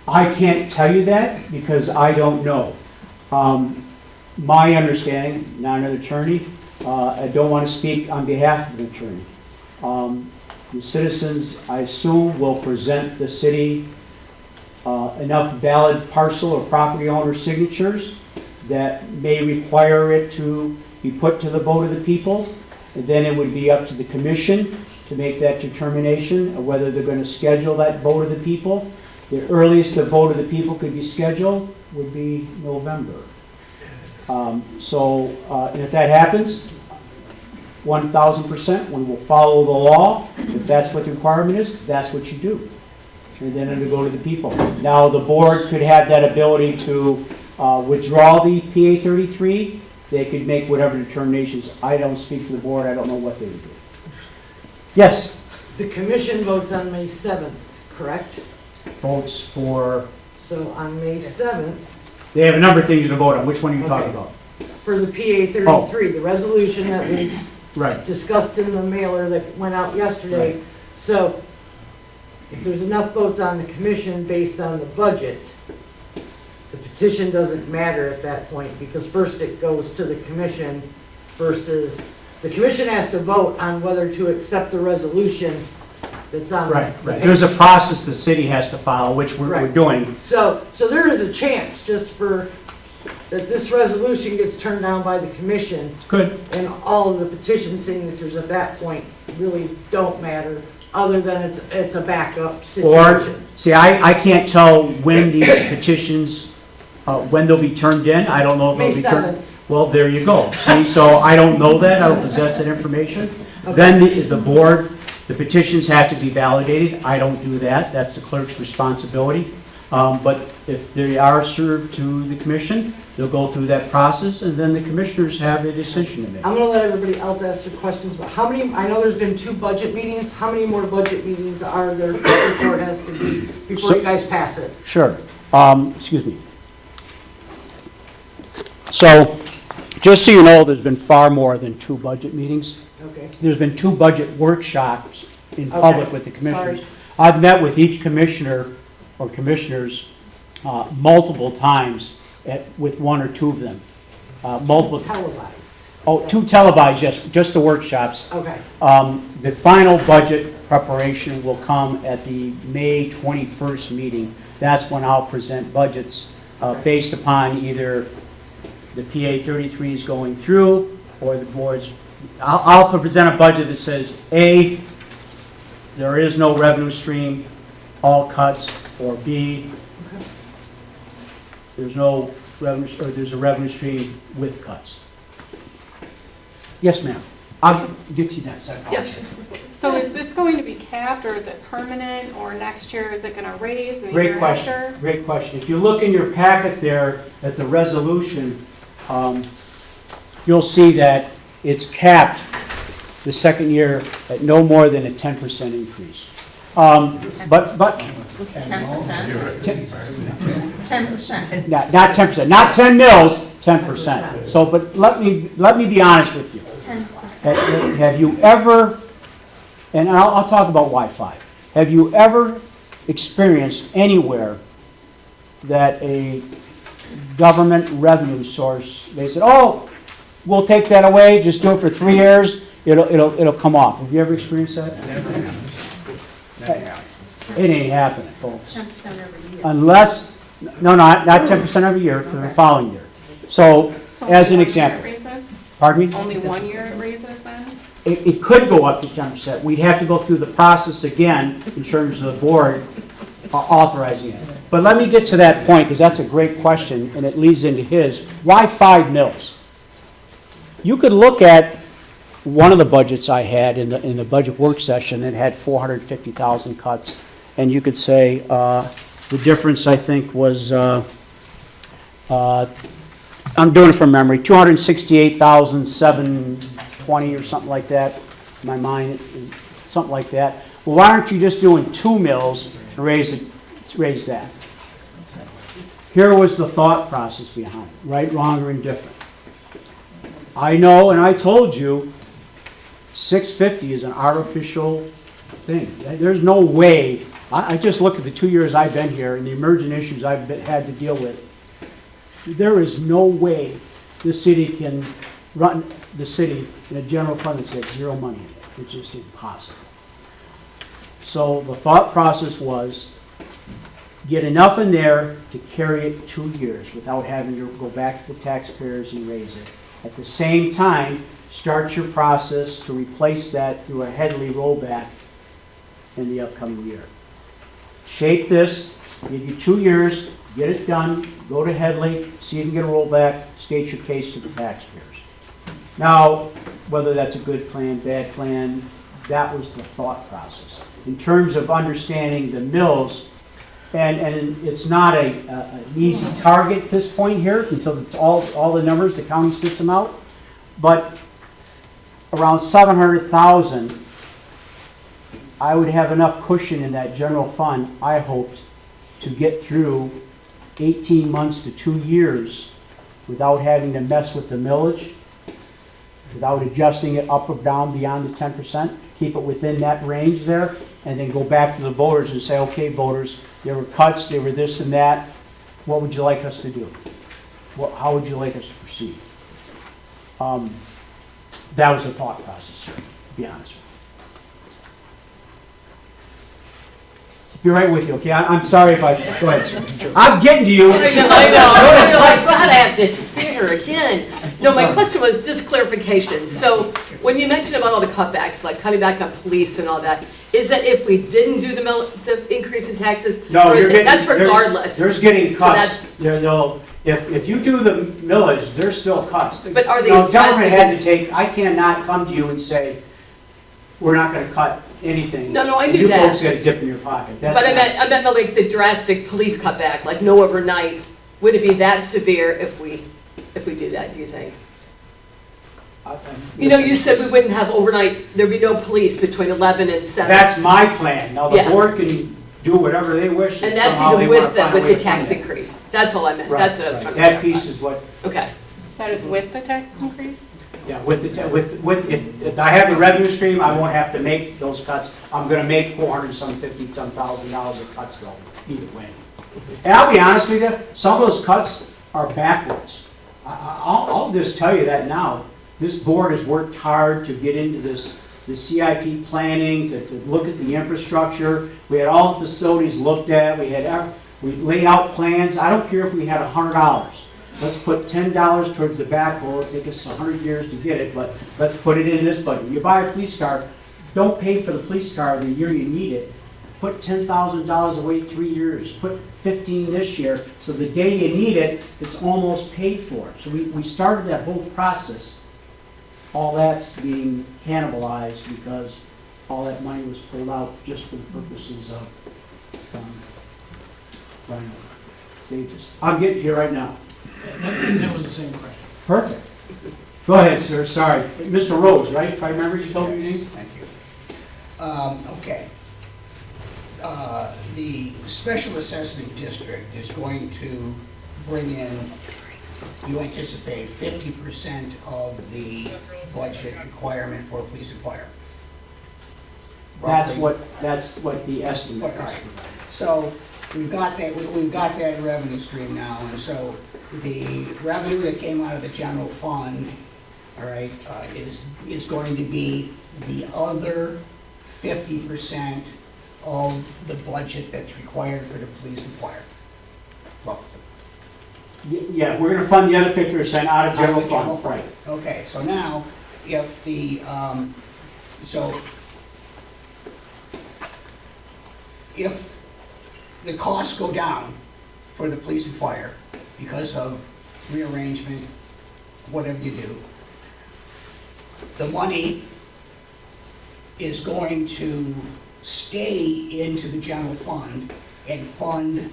I can't tell you that because I don't know. My understanding, not an attorney, I don't want to speak on behalf of an attorney. The citizens, I assume, will present the city enough valid parcel or property owner signatures that may require it to be put to the vote of the people. And then it would be up to the commission to make that determination of whether they're going to schedule that vote of the people. The earliest the vote of the people could be scheduled would be November. And if that happens, 1,000%, we will follow the law. If that's what the requirement is, that's what you do. And then it'll go to the people. Now, the board could have that ability to withdraw the PA 33. They could make whatever determinations. I don't speak for the board. I don't know what they would do. Yes? The commission votes on May 7th, correct? Votes for, So on May 7th, they have a number of things to vote on. Which one are you talking about? for the PA 33, the resolution that was Right. discussed in the mailer that went out yesterday. So if there's enough votes on the commission based on the budget, the petition doesn't matter at that point, because first it goes to the commission versus, the commission has to vote on whether to accept the resolution that's on. Right. the There's a process the city has to follow, which we're Right. doing. So there is a chance, just for, that this resolution gets turned down by the commission, Good. and all of the petition signatures at that point really don't matter, other than it's a backup Or, situation. see, I can't tell when these petitions, when they'll be turned in. I don't know if May they'll be turned. 7th. Well, there you go. See, so I don't know that, I don't possess that information. Then the board, the petitions have to be validated. I don't do that, that's the clerk's responsibility. But if they are served to the commission, they'll go through that process, and then the commissioners have a decision to make. I'm gonna let everybody else ask their questions, but how many, I know there's been 2 budget meetings, how many more budget meetings are there before it has to be, before you guys pass it? Sure. Excuse me. So, just so you know, there's been far more than 2 budget meetings. Okay. There's been 2 budget workshops in public Okay. with the commissioners. Sorry. I've met with each commissioner or commissioners multiple times with 1 or 2 of them. Multiple, Televised. 2 televised, yes, just the workshops. Okay. The final budget preparation will come at the May 21st meeting. That's when I'll present budgets based upon either the PA 33 is going through or the board's. I'll present a budget that says, A, there is no revenue stream, all cuts, or B, there's no revenue, or there's a revenue stream with cuts. Yes, ma'am. I'll get you next, I apologize. So is this going to be capped, or is it permanent, or next year is it gonna raise and the Great year question, after? great question. If you look in your packet there at the resolution, you'll see that it's capped the second year at no more than a 10% increase. But 10%. not 10%, not 10 mils, 10%. So, but let me be honest with you. 10%. Have you ever, and I'll talk about Wi-Fi, have you ever experienced anywhere that a government revenue source, they said, oh, we'll take that away, just do it for 3 years, it'll come off. Have you ever experienced that? It ain't happening, folks. 10% every year. Unless, no, not 10% every year for the following year. So, So as an only 1 year example, it raises? pardon me? Only 1 year it raises then? It could go up to 10%. We'd have to go through the process again in terms of the board authorizing it. But let me get to that point, because that's a great question, and it leads into his. Why 5 mils? You could look at one of the budgets I had in the budget work session, it had 450,000 cuts, and you could say the difference, I think, was, I'm doing it from memory, 268,720 or something like that, in my mind, something like that. Well, why aren't you just doing 2 mils to raise that? Here was the thought process behind it, right, wrong, or indifferent. I know, and I told you, 650 is an artificial thing. There's no way, I just look at the 2 years I've been here and the emergent issues I've had to deal with. There is no way the city can run the city in a general fund that's got 0 money in it. It's just impossible. So the thought process was, get enough in there to carry it 2 years without having to go back to the taxpayers and raise it. At the same time, start your process to replace that through a Headley rollback in the upcoming year. Shape this, give you 2 years, get it done, go to Headley, see if you can get a rollback, state your case to the taxpayers. Now, whether that's a good plan, bad plan, that was the thought process. In terms of understanding the mills, and it's not an easy target at this point here until it's all the numbers, the county spits them out, but around 700,000, I would have enough cushion in that general fund, I hoped, to get through 18 months to 2 years without having to mess with the millage, without adjusting it up or down beyond the 10%, keep it within that range there, and then go back to the voters and say, okay, voters, there were cuts, there were this and that, what would you like us to do? How would you like us to proceed? That was the thought process, to be honest with you. Be right with you, okay? I'm sorry if I, go ahead, sir. I'm getting to you. I know, I thought I have to see her again. No, my question was just clarification. So when you mentioned about all the cutbacks, like cutting back on police and all that, is that if we didn't do the increase in taxes? No, or is you're it- getting, that's regardless. There's getting So cuts. If you do the millage, there's still cuts. But are they No, as government drastic had to as- take, I cannot come to you and say, we're not gonna cut anything. No, I knew You that. folks gotta dip in your pocket. That's But I not- meant like the drastic police cutback, like no overnight. Would it be that severe if we do that, do you think? You know, you said we wouldn't have overnight, there'd be no police between 11 and 7. That's my plan. Now, the Yeah. board can do whatever they wish. And that's somehow they even wanna with the, find a with way the to fund tax it. increase. That's all I meant. Right, That's what I was right. trying to That clarify. piece is what, Okay. That is with the tax increase? yeah, if I have the revenue stream, I won't have to make those cuts. I'm gonna make 450 thousand dollars of cuts though, either way. And I'll be honest with you, some of those cuts are backwards. I'll just tell you that now. This board has worked hard to get into this, the CIP planning, to look at the infrastructure. We had all the facilities looked at, we laid out plans. I don't care if we had $100. Let's put $10 towards the backhoe. It'll take us 100 years to get it, but let's put it in this budget. You buy a police car, don't pay for the police car the year you need it. Put $10,000 away 3 years, put 15 this year, so the day you need it, it's almost paid for. So we started that whole process. All that's being cannibalized because all that money was pulled out just for the purposes of running stages. I'm getting to you right now. That was the same question. Perfect. Go ahead, sir, sorry. Mr. Rose, right? If I remember, you told me your name? Thank you. Okay. The special assessment district is going to bring in, you anticipate 50% of the budget requirement for police and fire. That's Roughly. that's what the estimate All right. is. So we've got that revenue stream now, and so the revenue that came out of the general fund, all right, is going to be the other 50% of the budget that's required for the police and fire. Roughly. Yeah, we're gonna fund the other 50% out of general Out of the general fund, right? Okay, so now, if the, if the costs go down for the police and fire because of rearrangement, whatever you do, the money is going to stay into the general fund and fund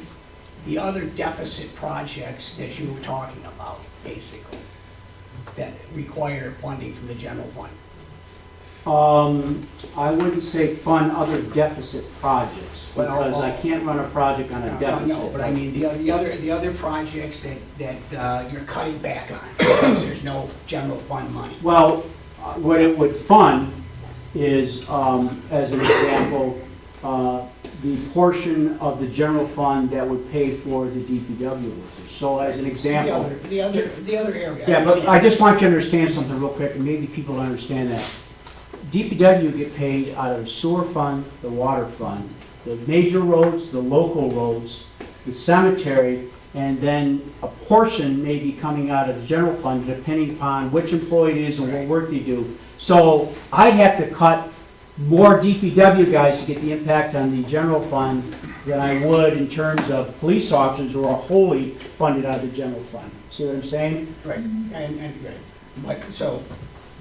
the other deficit projects that you were talking about, basically, that require funding from the general fund. I wouldn't say fund other deficit projects, because I can't run a project on a deficit. No, but I mean, the other projects that you're cutting back on, because there's no general fund money. Well, what it would fund is, as an example, the portion of the general fund that would pay for the DPW workers. So as an example. The other area. Yeah, but I just want you to understand something real quick, and maybe people don't understand that. DPW get paid out of the sewer fund, the water fund, the major roads, the local roads, the cemetery, and then a portion may be coming out of the general fund depending upon which employee it is and what work they do. So I'd have to cut more DPW guys to get the impact on the general fund than I would in terms of police officers who are wholly funded out of the general fund. See what I'm saying? Right, and, but, so,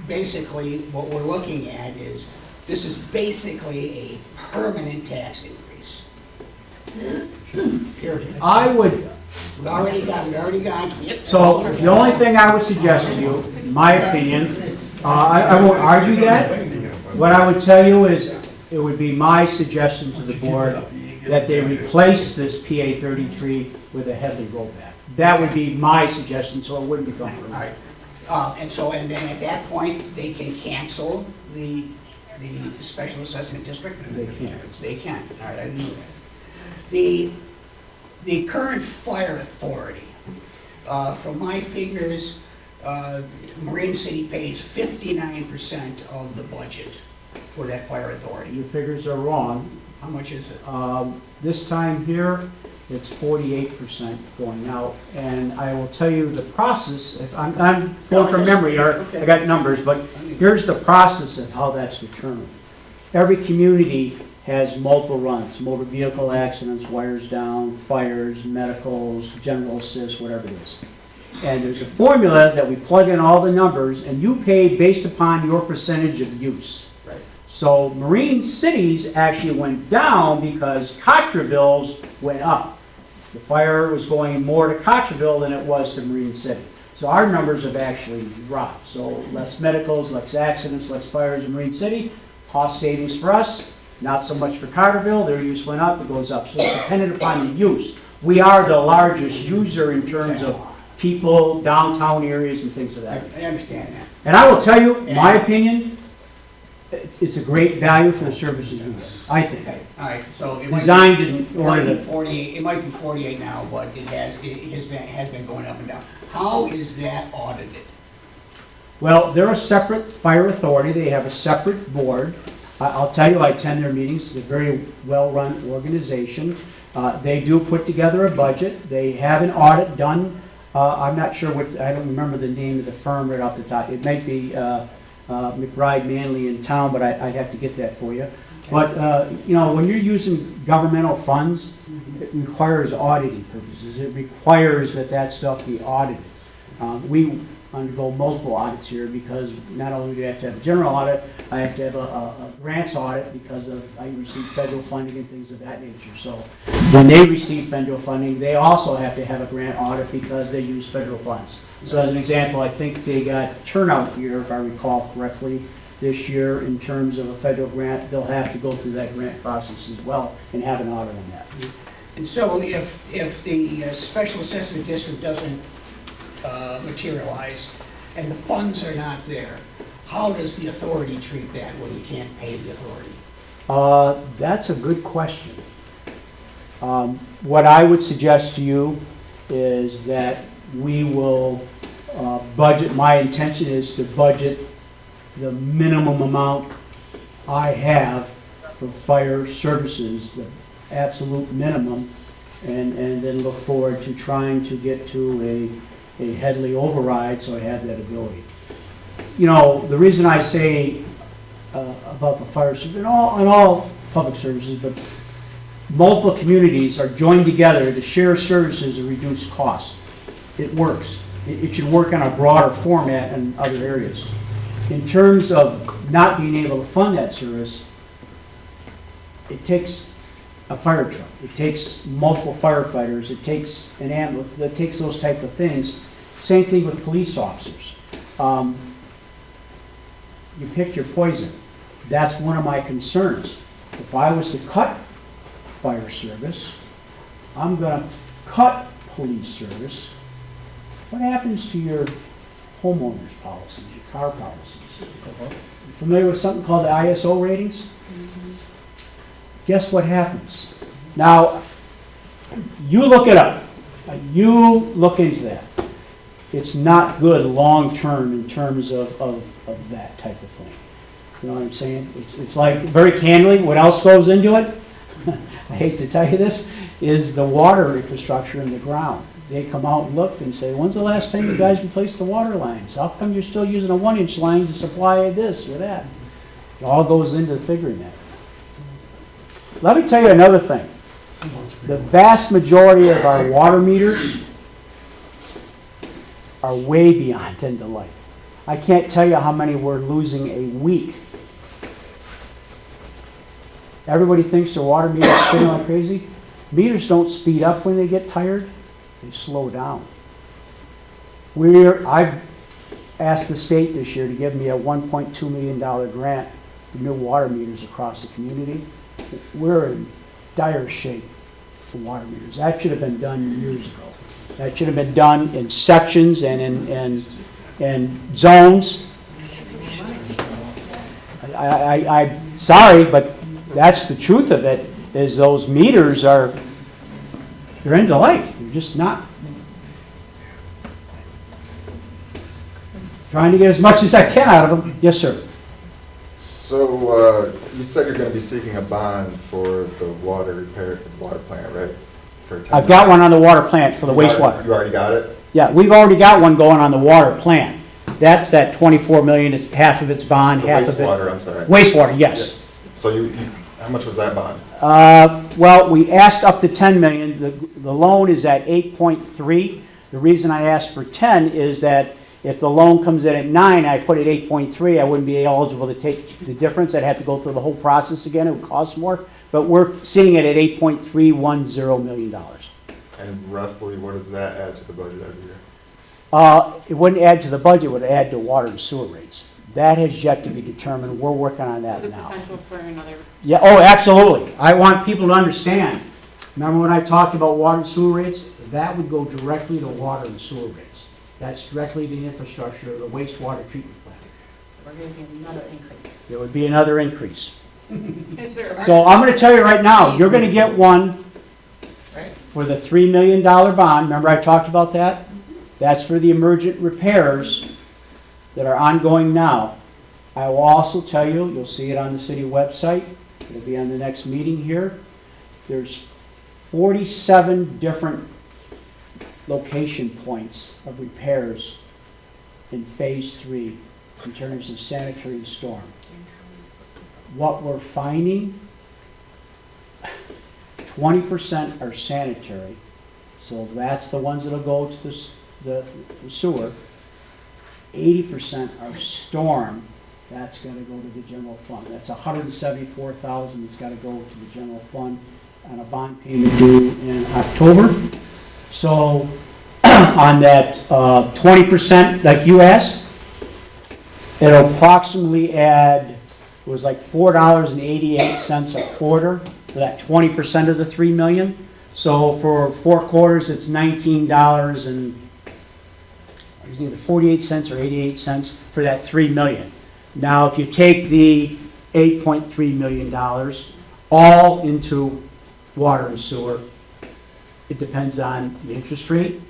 basically, what we're looking at is, this is basically a permanent tax increase. Period. I would, We already got. so the only thing I would suggest to you, in my opinion, I won't argue that. What I would tell you is, it would be my suggestion to the board that they replace this PA 33 with a Headley rollback. That would be my suggestion, so it wouldn't become. All right, and then at that point, they can cancel the special assessment district? They can't. They can, all right, I didn't know that. The current fire authority, from my figures, Marine City pays 59% of the budget for that fire authority. Your figures are wrong. How much is it? This time here, it's 48% going out. And I will tell you the process, if I'm going from memory, or I got numbers, but here's the process of how that's determined. Every community has multiple runs, motor vehicle accidents, wires down, fires, medicals, general assist, whatever it is. And there's a formula that we plug in all the numbers, and you pay based upon your percentage of use. Right. So Marine Cities actually went down because Cottreville's went up. The fire was going more to Cottreville than it was to Marine City. So our numbers have actually dropped. So less medicals, less accidents, less fires in Marine City, cost savings for us, not so much for Cottreville. Their use went up, it goes up. So it's dependent upon the use. We are the largest user in terms of people, downtown areas and things of that. I understand that. And I will tell you, my opinion, it's a great value for the services we get, I think. Okay, all right, so it might Designed be, in it order might be to, 48, it might be 48 now, but it has been going up and down. How is that audited? well, they're a separate fire authority, they have a separate board. I'll tell you, I attend their meetings, it's a very well-run organization. They do put together a budget, they have an audit done. I'm not sure what, I don't remember the name of the firm right off the top. It might be McBride Manley in town, but I'd have to get that for you. But, you know, when you're using governmental funds, it requires auditing purposes. It requires that that stuff be audited. We undergo multiple audits here because not only do I have to have a general audit, I have to have a grants audit because of, I receive federal funding and things of that nature. So when they receive federal funding, they also have to have a grant audit because they use federal funds. So as an example, I think they got turnout here, if I recall correctly, this year in terms of a federal grant. They'll have to go through that grant process as well and have an audit on that. And so if the special assessment district doesn't materialize and the funds are not there, how does the authority treat that when you can't pay the authority? That's a good question. What I would suggest to you is that we will budget, my intention is to budget the minimum amount I have for fire services, the absolute minimum, and then look forward to trying to get to a Headley override so I have that ability. You know, the reason I say about the fire service, and all public services, but multiple communities are joined together to share services and reduce costs. It works. It should work on a broader format in other areas. In terms of not being able to fund that service, it takes a fire truck, it takes multiple firefighters, it takes an ambulance, it takes those type of things. Same thing with police officers. You pick your poison. That's one of my concerns. If I was to cut fire service, I'm gonna cut police service. What happens to your homeowners policies, your car policies? You familiar with something called the ISO ratings? Guess what happens? Now, you look it up. You look into that. It's not good long-term in terms of that type of thing. You know what I'm saying? It's like, very candidly, what else goes into it? I hate to tell you this, is the water infrastructure in the ground. They come out and look and say, when's the last time you guys replaced the water lines? How come you're still using a 1-inch line to supply this or that? It all goes into figuring that. Let me tell you another thing. The vast majority of our water meters are way beyond end of life. I can't tell you how many we're losing a week. Everybody thinks their water meters are spinning like crazy. Meters don't speed up when they get tired. They slow down. I've asked the state this year to give me a $1.2 million grant for new water meters across the community. We're in dire shape for water meters. That should have been done years ago. That should have been done in sections and in zones. I'm sorry, but that's the truth of it, is those meters they're end of life. They're just not. Trying to get as much as I can out of them. Yes, sir. So you said you're going to be seeking a bond for the water repair, water plant, right? I've got one on the water plant for the wastewater. You already got it? Yeah, we've already got one going on the water plant. That's that 24 million, it's half of it's bond, half of it. Wastewater, I'm sorry. Wastewater, yes. Yeah. So How much was that bond? Well, we asked up to 10 million. The loan is at 8.3. The reason I asked for 10 is that if the loan comes in at 9, I put it 8.3, I wouldn't be eligible to take the difference. I'd have to go through the whole process again. It would cost more. But we're seeing it at $8.310 million. And roughly, what does that add to the budget every year? It wouldn't add to the budget, it would add to water and sewer rates. That has yet to be determined. We're working on that The now. potential for another. Yeah, oh, absolutely. I want people to understand. Remember when I talked about water and sewer rates? That would go directly to water and sewer rates. That's directly to the infrastructure of the wastewater treatment plant. We're going to get another increase. There would be another increase. Is there? So I'm gonna tell you right now, you're gonna get one for the $3 million bond. Remember I talked about that? That's for the emergent repairs that are ongoing now. I will also tell you, you'll see it on the city website. It'll be on the next meeting here. There's 47 different location points of repairs in phase 3 in terms of sanitary and storm. What we're finding, 20% are sanitary, so that's the ones that'll go to the sewer. 80% are storm, that's gonna go to the general fund. That's $174,000 that's gotta go to the general fund on a bond payment due in October. So on that 20%, like you asked, it'll approximately add, it was like $4.88 a quarter for that 20% of the $3 million. So for 4 quarters, it's $19 and it was either 48 cents or 88 cents for that $3 million. Now, if you take the $8.3 million all into water and sewer, it depends on the interest rate,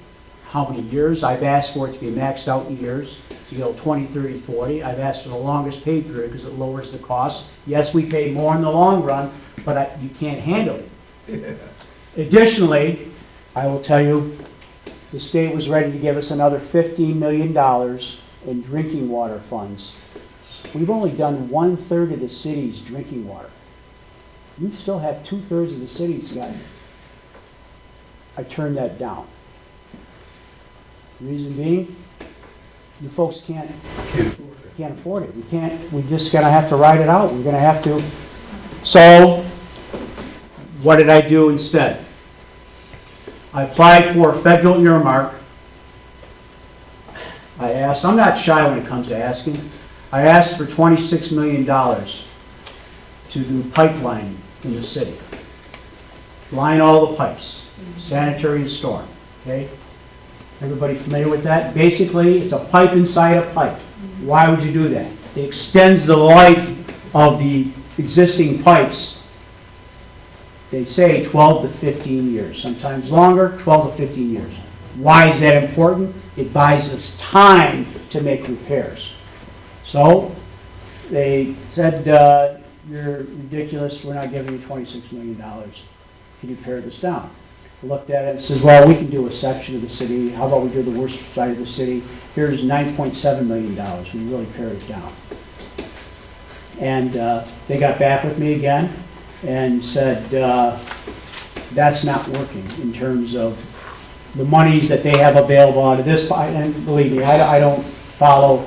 how many years. I've asked for it to be maxed out in years. You go 20, 30, 40. I've asked for the longest pay period because it lowers the cost. Yes, we pay more in the long run, but you can't handle it. Additionally, I will tell you, the state was ready to give us another $15 million in drinking water funds. We've only done 1/3 of the city's drinking water. You still have 2/3 of the city's got it. I turned that down. Reason being, you folks can't afford it. We're just gonna have to ride it out. We're gonna have to. So, what did I do instead? I applied for a federal earmark. I asked, I'm not shy when it comes to asking. I asked for $26 million to do pipeline in the city. Line all the pipes, sanitary and storm, okay? Everybody familiar with that? Basically, it's a pipe inside a pipe. Why would you do that? It extends the life of the existing pipes. They say 12 to 15 years, sometimes longer, 12 to 15 years. Why is that important? It buys us time to make repairs. So they said, you're ridiculous, we're not giving you $26 million. Can you pare this down? I looked at it and says, well, we can do a section of the city. How about we do the worst side of the city? Here's $9.7 million. We really pare it down. And they got back with me again and said, that's not working in terms of the monies that they have available out of this pot. And believe me, I don't follow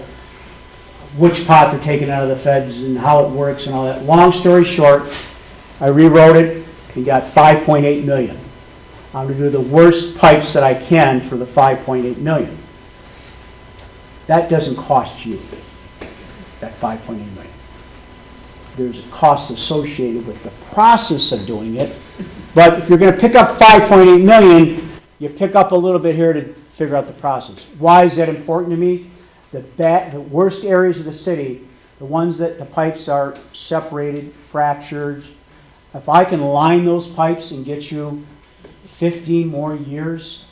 which pot they're taking out of the feds and how it works and all that. Long story short, I rewrote it and got $5.8 million. I'm going to do the worst pipes that I can for the $5.8 million. That doesn't cost you, that $5.8 million. There's a cost associated with the process of doing it. But if you're going to pick up $5.8 million, you pick up a little bit here to figure out the process. Why is that important to me? The worst areas of the city, the ones that the pipes are separated, fractured, if I can line those pipes and get you 15 more years,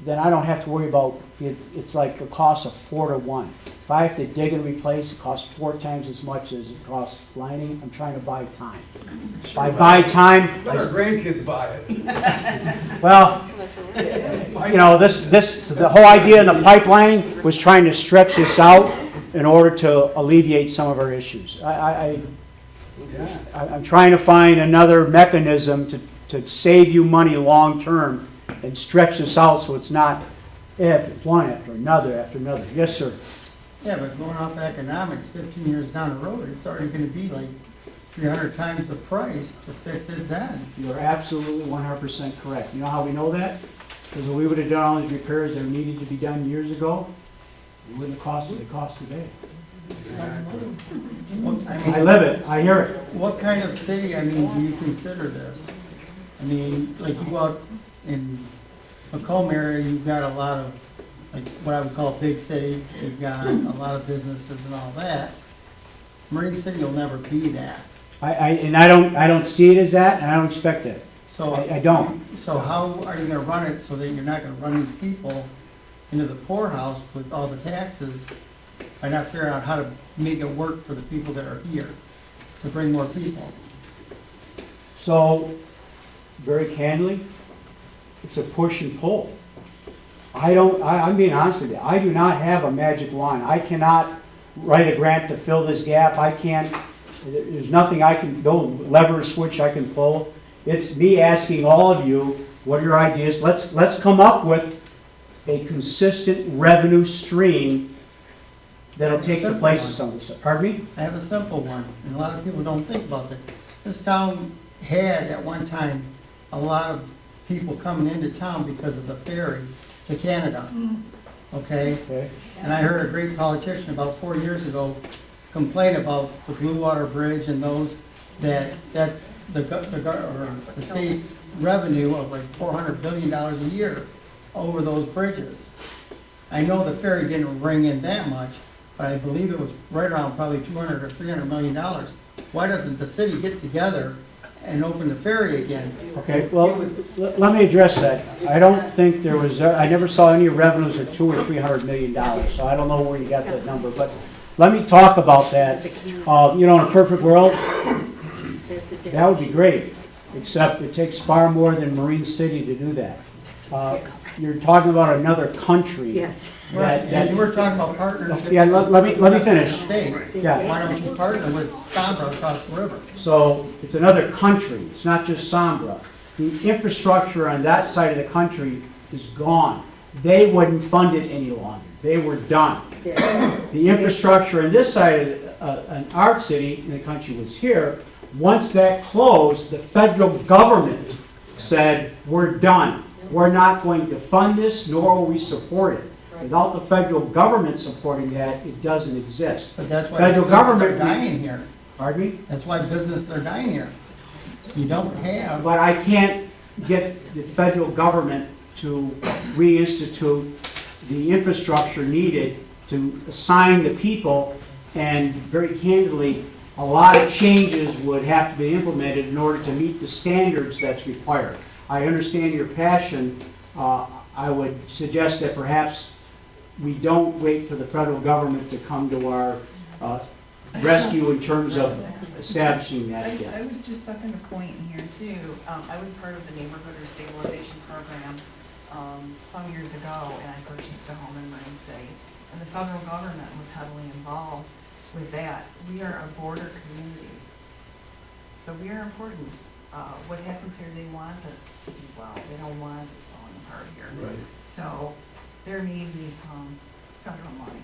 then I don't have to worry about it. It's like the cost of 4 to 1. If I have to dig and replace, it costs 4 times as much as it costs lining. I'm trying to buy time. If I buy time, Let our grandkids buy it. well, you know, the whole idea in the pipelining was trying to stretch this out in order to alleviate some of our issues. Yeah. I'm trying to find another mechanism to save you money long-term and stretch this out so it's not one after another after another. Yes, sir. Yeah, but going off economics, 15 years down the road, it's already gonna be like 300 times the price to fix it then. You're absolutely 100% correct. You know how we know that? Because if we would have done all these repairs that needed to be done years ago, it wouldn't have cost what they cost today. I live it, I hear it. What kind of city, I mean, do you consider this? I mean, like you go out in Macomb area, you've got a lot of, like what I would call a big city, you've got a lot of businesses and all that. Marine City will never be that. I don't see it as that, and I don't expect it. So I don't. So how are you gonna run it so that you're not gonna run these people into the poorhouse with all the taxes by not figuring out how to make it work for the people that are here, to bring more people? So, very candidly, it's a push and pull. I'm being honest with you, I do not have a magic wand. I cannot write a grant to fill this gap. There's nothing I can, no lever or switch I can pull. It's me asking all of you, what are your ideas? Let's come up with a consistent revenue stream that'll take the place of some of this. Pardon me? I have a simple one, and a lot of people don't think about that. This town had at one time a lot of people coming into town because of the ferry to Canada. Okay? Okay. And I heard a great politician about 4 years ago complain about the Blue Water Bridge and those, that's the state's revenue of like $400 billion a year over those bridges. I know the ferry didn't bring in that much, but I believe it was right around probably 200 or $300 million. Why doesn't the city get together and open the ferry again? Okay, well, let me address that. I don't think there was, I never saw any revenues of $200 or $300 million, so I don't know where you got that number, but let me talk about that. In a perfect world, that would be great, except it takes far more than Marine City to do that. You're talking about another country. Yes. Right, and you were talking about partnership. Yeah, let me finish. State. Yeah. Why don't you partner with Sambra across the river? So it's another country, it's not just Sambra. The infrastructure on that side of the country is gone. They wouldn't fund it any longer. They were done. The infrastructure on this side of an art city in the country was here. Once that closed, the federal government said, we're done. We're not going to fund this, nor will we support it. Without the federal government supporting that, it doesn't exist. But that's why Federal government are dying here. Pardon me? That's why businesses are dying here. You don't have. But I can't get the federal government to reinstitute the infrastructure needed to assign the people, and very candidly, a lot of changes would have to be implemented in order to meet the standards that's required. I understand your passion. I would suggest that perhaps we don't wait for the federal government to come to our rescue in terms of establishing that again. I would just second a point in here too. I was part of the neighborhood or stabilization program some years ago, and I purchased a home in Marine City. And the federal government was heavily involved with that. We are a border community, so we are important. What happens here, they want us to do well. They don't want us falling apart here. Right. So there may be some federal money.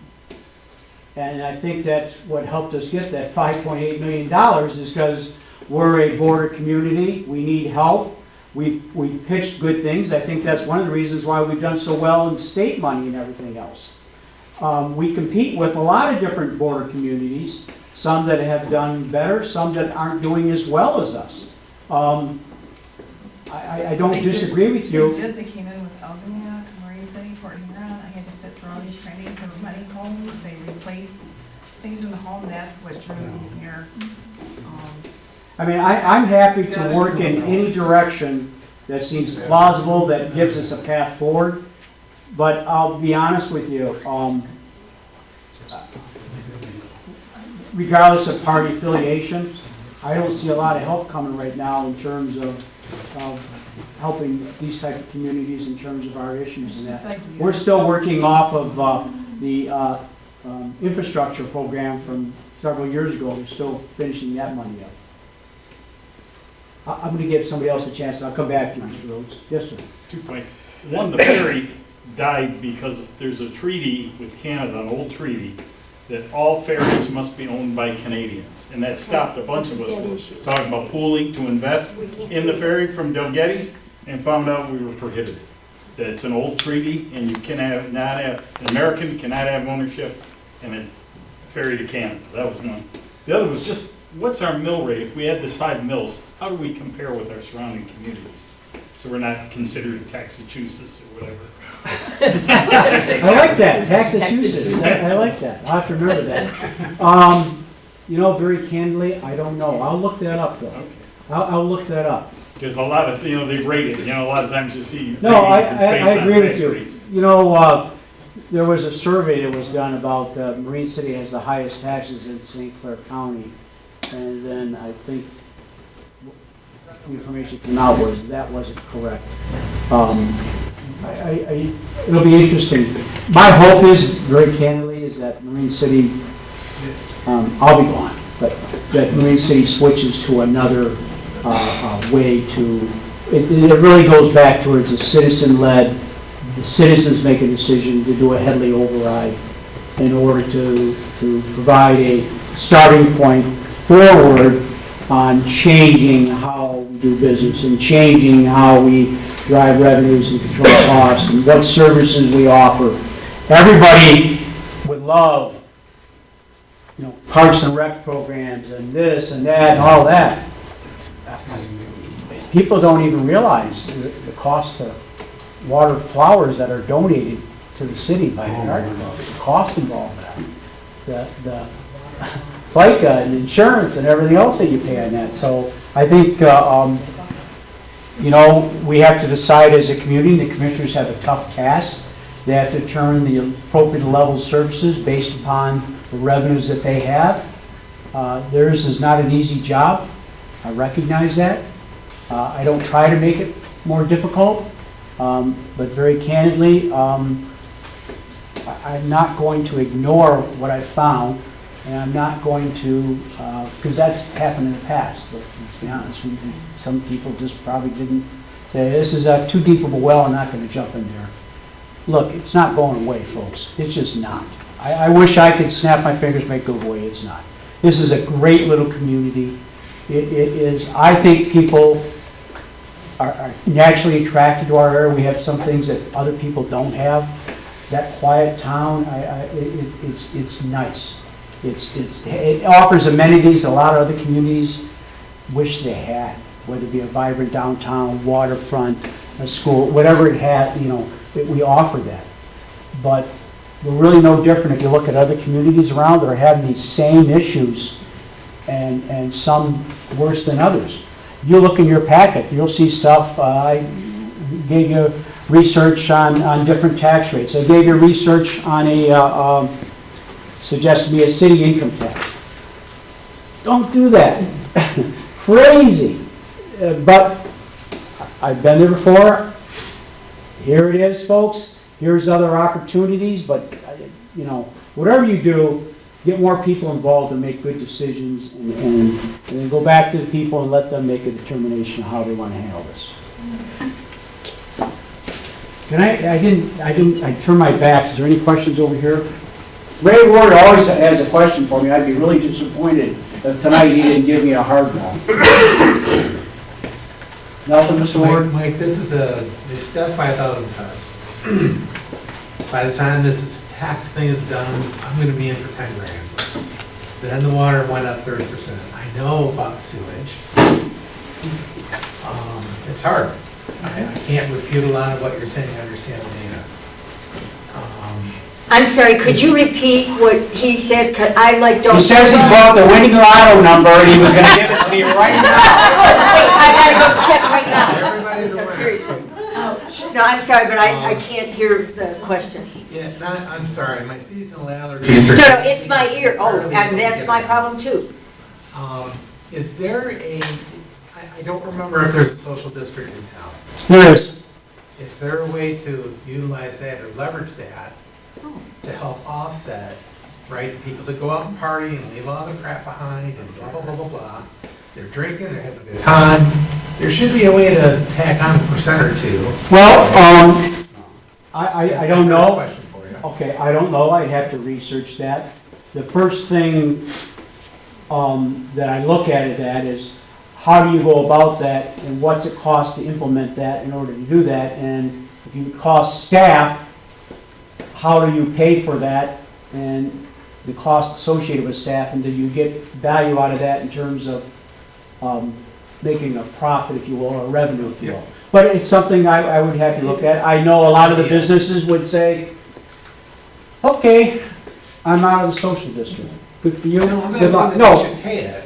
And I think that's what helped us get that $5.8 million is because we're a border community. We need help. We pitched good things. I think that's one of the reasons why we've done so well in state money and everything else. We compete with a lot of different border communities, some that have done better, some that aren't doing as well as us. I don't disagree with you. They came in with Albania, Marine City, Port Huron. I had to sit through all these trainings of many homes. They replaced things in the home. That's what drew me here. I mean, I'm happy to work in any direction that seems plausible, that gives us a path forward. But I'll be honest with you, regardless of party affiliation, I don't see a lot of help coming right now in terms of helping these type of communities in terms of our issues and that. We're still working off of the infrastructure program from several years ago. We're still finishing that money up. I'm gonna give somebody else a chance, and I'll come back to you, Mr. Rhodes. Yes, sir. 2 points. One, the ferry died because there's a treaty with Canada, an old treaty, that all ferries must be owned by Canadians. And that stopped a bunch of us from talking about pooling to invest in the ferry from Del Geddes, and found out we were prohibited. That it's an old treaty, and you cannot have, an American cannot have ownership in a ferry to Canada. That was one. The other was just, what's our mill rate? If we had this 5 mills, how do we compare with our surrounding communities? So we're not considered Taxachusetts or whatever. I like that, Taxachusetts, I like that, I'll have to remember that. You know, very candidly, I don't know, I'll look that up though. Okay. I'll look that up. There's a lot of, they rate it, a lot of times you see No, ratings, it's based I on agree with tax you. rates. You know, there was a survey that was done about Marine City has the highest taxes in St. Clair County. And then I think the information came out was that wasn't correct. It'll be interesting. My hope is, very candidly, is that Marine City, I'll be gone, but that Marine City switches to another way to, it really goes back towards a citizen-led, the citizens make a decision to do a Headley override in order to provide a starting point forward on changing how we do business and changing how we drive revenues and control costs and what services we offer. Everybody would love, parks and rec programs and this and that and all that. People don't even realize the cost to water flowers that are donated to the city by the Art Club, the cost involved in that, the FICA and insurance and everything else that you pay on that. So I think, we have to decide as a community, the commissioners have a tough task. They have to determine the appropriate level of services based upon the revenues that they have. Theirs is not an easy job. I recognize that. I don't try to make it more difficult, but very candidly, I'm not going to ignore what I found, and I'm not going to, because that's happened in the past, let's be honest. Some people just probably didn't say, this is too deep of a well, I'm not going to jump in there. Look, it's not going away, folks. It's just not. I wish I could snap my fingers and make it go away. It's not. This is a great little community. It is, I think people are naturally attracted to our area. We have some things that other people don't have. That quiet town, it's nice. It offers amenities a lot of other communities wish they had, whether it be a vibrant downtown, waterfront, a school, whatever it had, we offer that. But we're really no different if you look at other communities around that are having these same issues, and some worse than others. You look in your packet, you'll see stuff. I gave you research on different tax rates. I gave you research on suggested me a city income tax. Don't do that. Crazy. But I've been there before. Here it is, folks. Here's other opportunities, but whatever you do, get more people involved and make good decisions, and then go back to the people and let them make a determination of how they want to handle this. I turned my back. Is there any questions over here? Ray Ward always has a question for me. I'd be really disappointed if tonight he didn't give me a hard one. Nothing, Mr. Ward? Mike, this is it's death by 1,000 cuts. By the time this tax thing is done, I'm gonna be in for 10 grand. Then the water went up 30%. I know about the sewage. It's hard. I can't refute a lot of what you're saying. I understand the data. I'm sorry, could you repeat what he said? 'Cause I don't. He says he bought the winning lotto number and he was going to give it to me right now. Wait, I gotta go check right now. Everybody's No, aware. seriously. No, I'm sorry, but I can't hear the question. Yeah, I'm sorry, my seasonal allergies No, are. no, it's my ear. Oh, and that's my problem too. Is there I don't remember if there's a social district in town. There is. Is there a way to utilize that or leverage that to help offset, right, the people that go out and party and leave all the crap behind and blah, blah, blah, blah, blah. They're drinking, they're having a good time, There should be a way to tack on a percent or two. Well, I don't That's my first know. question for you. Okay, I don't know, I'd have to research that. The first thing that I look at it at is, how do you go about that, and what's it cost to implement that in order to do that? And if you cost staff, how do you pay for that, and the cost associated with staff, and do you get value out of that in terms of making a profit, if you will, or revenue, if you will? But it's something I would have to look at. I know a lot of the businesses would say, okay, I'm out of the social district. Good for you. No, I'm Good luck. not saying that they should pay it.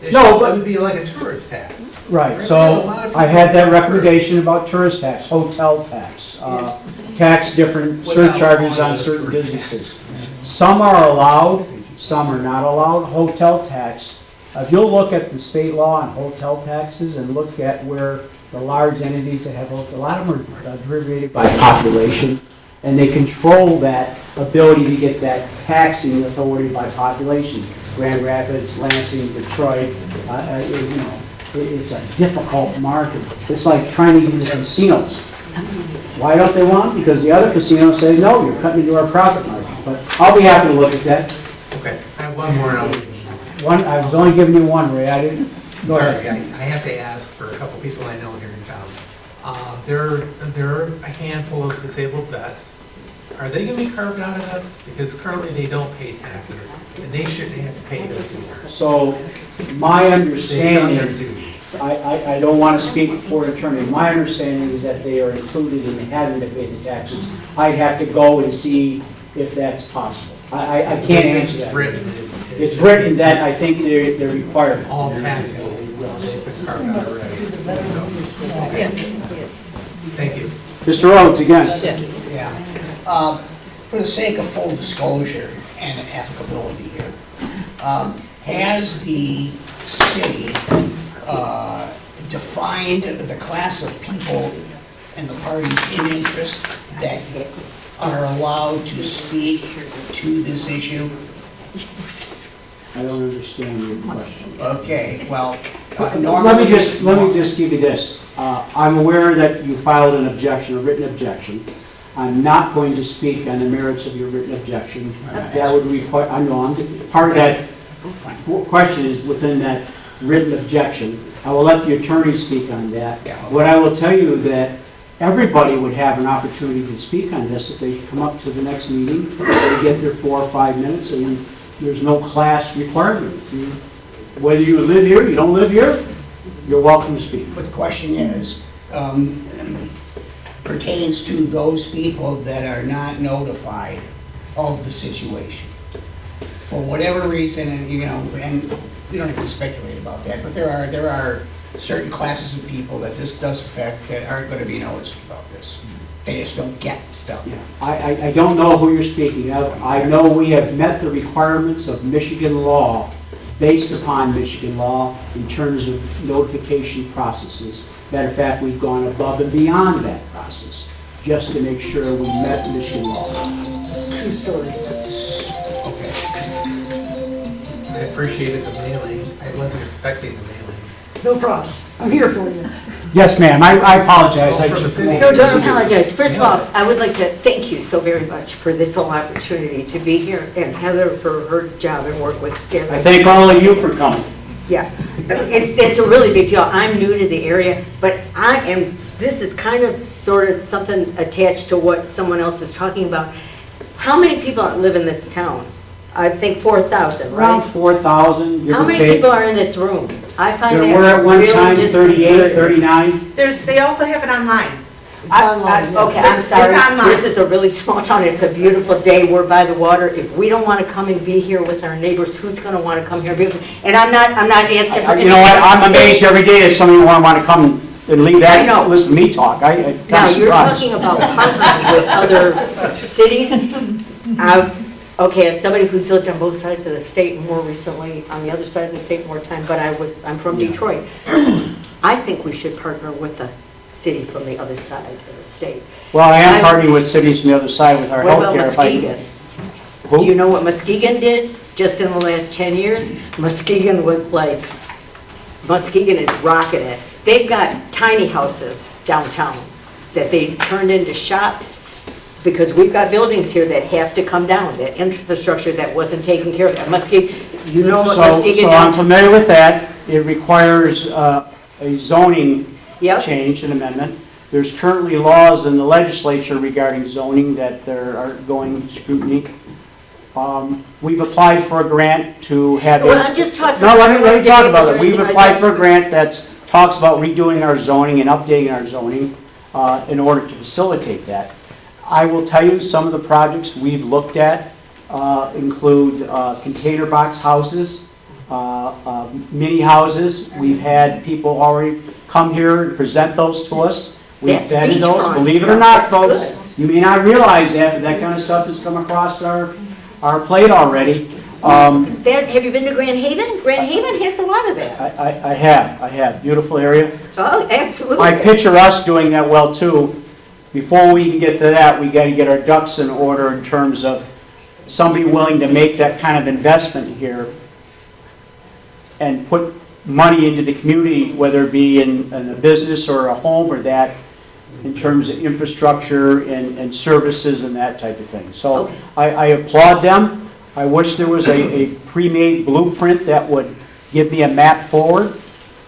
It No, should- but- It would be like a tourist tax. Right, We so have a lot of I had that people recommendation about tourist tax, hotel tax, tax different Without surcharges calling on it a certain tourist businesses. Some are allowed, some are not allowed. Hotel tax, if you'll look at the state law on hotel taxes and look at where the large entities that have, a lot of them are derivated by population, and they control that ability to get that taxing authority by population. Grand Rapids, Lansing, Detroit, it's a difficult market. It's like trying to get into casinos. Why don't they want? Because the other casinos say, no, you're cutting into our profit margin. But I'll be happy to look at that. Okay, I have one more. and I'll- One, I was only giving you one, Ray, I didn't, go Sorry, ahead. I have to ask for a couple people I know here in town. There are a handful of disabled vets. Are they gonna be carved out of this? Because currently they don't pay taxes, and they shouldn't have to pay this either. So, my They've done their understanding, duty. I don't want to speak for an attorney, my understanding is that they are included in having to pay the taxes. I'd have to go and see if that's possible. I can't answer It's that. written. It's written that I think they're required. All taxable, they've been carved out already. So, thank you. Mr. Rhodes, again. Yeah. For the sake of full disclosure and applicability here, has the city defined the class of people and the parties in interest that are allowed to speak to this issue? I don't understand your question. Okay, well, Let normally... me just give you this. I'm aware that you filed an objection, a written objection. I'm not going to speak on the merits of your written objection. That would require, I know, part of that question is within that written objection. I will let the attorney speak on that. What I will tell you that everybody would have an opportunity to speak on this if they come up to the next meeting, they get their 4 or 5 minutes, and there's no class requirement. Whether you live here, you don't live here, you're welcome to speak. But the question is, pertains to those people that are not notified of the situation. For whatever reason, and and we don't even speculate about that, but there are certain classes of people that this does affect that aren't going to be noticed about this. They just don't get stuff. Yeah. I don't know who you're speaking of. I know we have met the requirements of Michigan law, based upon Michigan law, in terms of notification processes. Matter of fact, we've gone above and beyond that process, just to make sure we met Michigan law. True story. Okay. I appreciate it's a mailing. I wasn't expecting the mailing. No problem. I'm here for you. Yes, ma'am, I apologize. Oh, from the city. No, don't apologize. First of all, I would like to thank you so very much for this whole opportunity to be here, and Heather for her job and work with Gary. I thank all of you for coming. Yeah, it's a really big deal. I'm new to the area, but this is kind of sort of something attached to what someone else was talking about. How many people live in this town? I think 4,000, Around right? 4,000, give How or many take. people are in this room? I find There that were at one really time 38, disconcerting. 39. They also have it online. Okay, I'm sorry. It's online. This is a really small town. It's a beautiful day. We're by the water. If we don't want to come and be here with our neighbors, who's going to want to come here? And I'm not asking for. You know what, I'm amazed every day that somebody want to come and leave I know. that, listen to me talk. I'm Now, kind of you're surprised. talking about partnering with other cities. Okay, as somebody who's lived on both sides of the state, more recently on the other side of the state more time, but I'm from Detroit. I think we should partner with a city from the other side of the state. Well, I am partnering with cities from the other side with our What about healthcare. Muskegon? Do you know what Muskegon did just in the last 10 years? Muskegon is rocking it. they've got tiny houses downtown that they turned into shops because we've got buildings here that have to come down, that infrastructure that wasn't taken care of. That Muskegon, you know what Muskegon So I'm downtown. familiar with that. It requires a zoning Yep. change, an amendment. There's currently laws in the legislature regarding zoning that are going scrutiny. We've applied for a grant to have. Well, I'm just talking. No, let me talk about it. We've Anything like applied that. for a grant that talks about redoing our zoning and updating our zoning in order to facilitate that. I will tell you, some of the projects we've looked at include container box houses, mini houses. We've had people already come here and present those to us. We've That's vetted those. beachfront Believe it or stuff. not, That's folks, you may not realize that, but that kind of stuff has come across our plate already. Have you been to Grand Haven? Grand Haven has a lot of that. I have. Beautiful area. Oh, absolutely. I picture us doing that well, too. Before we can get to that, we got to get our ducks in order in terms of somebody willing to make that kind of investment here and put money into the community, whether it be in a business or a home or that, in terms of infrastructure and services and that type of thing. So Okay. I applaud them. I wish there was a pre-made blueprint that would give me a map forward,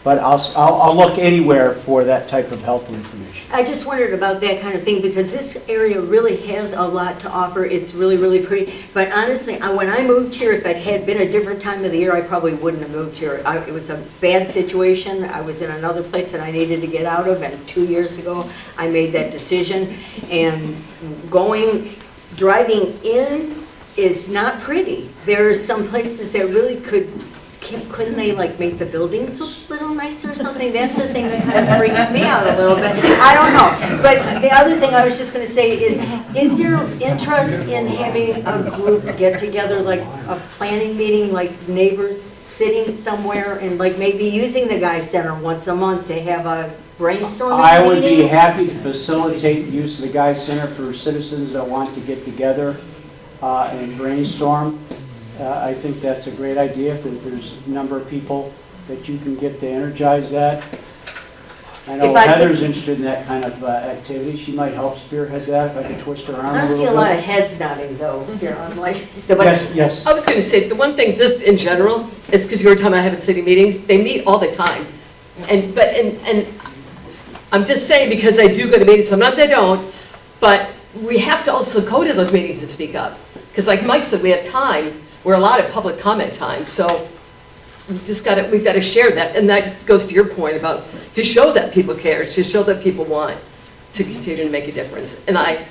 but I'll look anywhere for that type of help and information. I just wondered about that kind of thing because this area really has a lot to offer. It's really, really pretty. But honestly, when I moved here, if it had been a different time of the year, I probably wouldn't have moved here. It was a bad situation. I was in another place that I needed to get out of, and 2 years ago, I made that decision. And driving in is not pretty. There are some places that really couldn't they like make the buildings look a little nicer or something? That's the thing that kind of freaks me out a little bit. I don't know. But the other thing I was just going to say is there interest in having a group get together, like a planning meeting, like neighbors sitting somewhere and like maybe using the Guy Center once a month to have a brainstorming meeting? I would be happy to facilitate the use of the Guy Center for citizens that want to get together and brainstorm. I think that's a great idea. If there's a number of people that you can get to energize that. I know Heather's interested in that kind of activity. She might help spearhead that if I can twist her arm a I little bit. see a lot of heads nodding though here. I'm like, Yes. I was going to say, the one thing just in general, is because you were talking about having city meetings, they meet all the time. And I'm just saying, because I do go to meetings, sometimes I don't, but we have to also go to those meetings and speak up. Because like Mike said, we have time, we're allowed at public comment time, so we've got to share that. And that goes to your point about, to show that people care, to show that people want to continue to make a difference. And I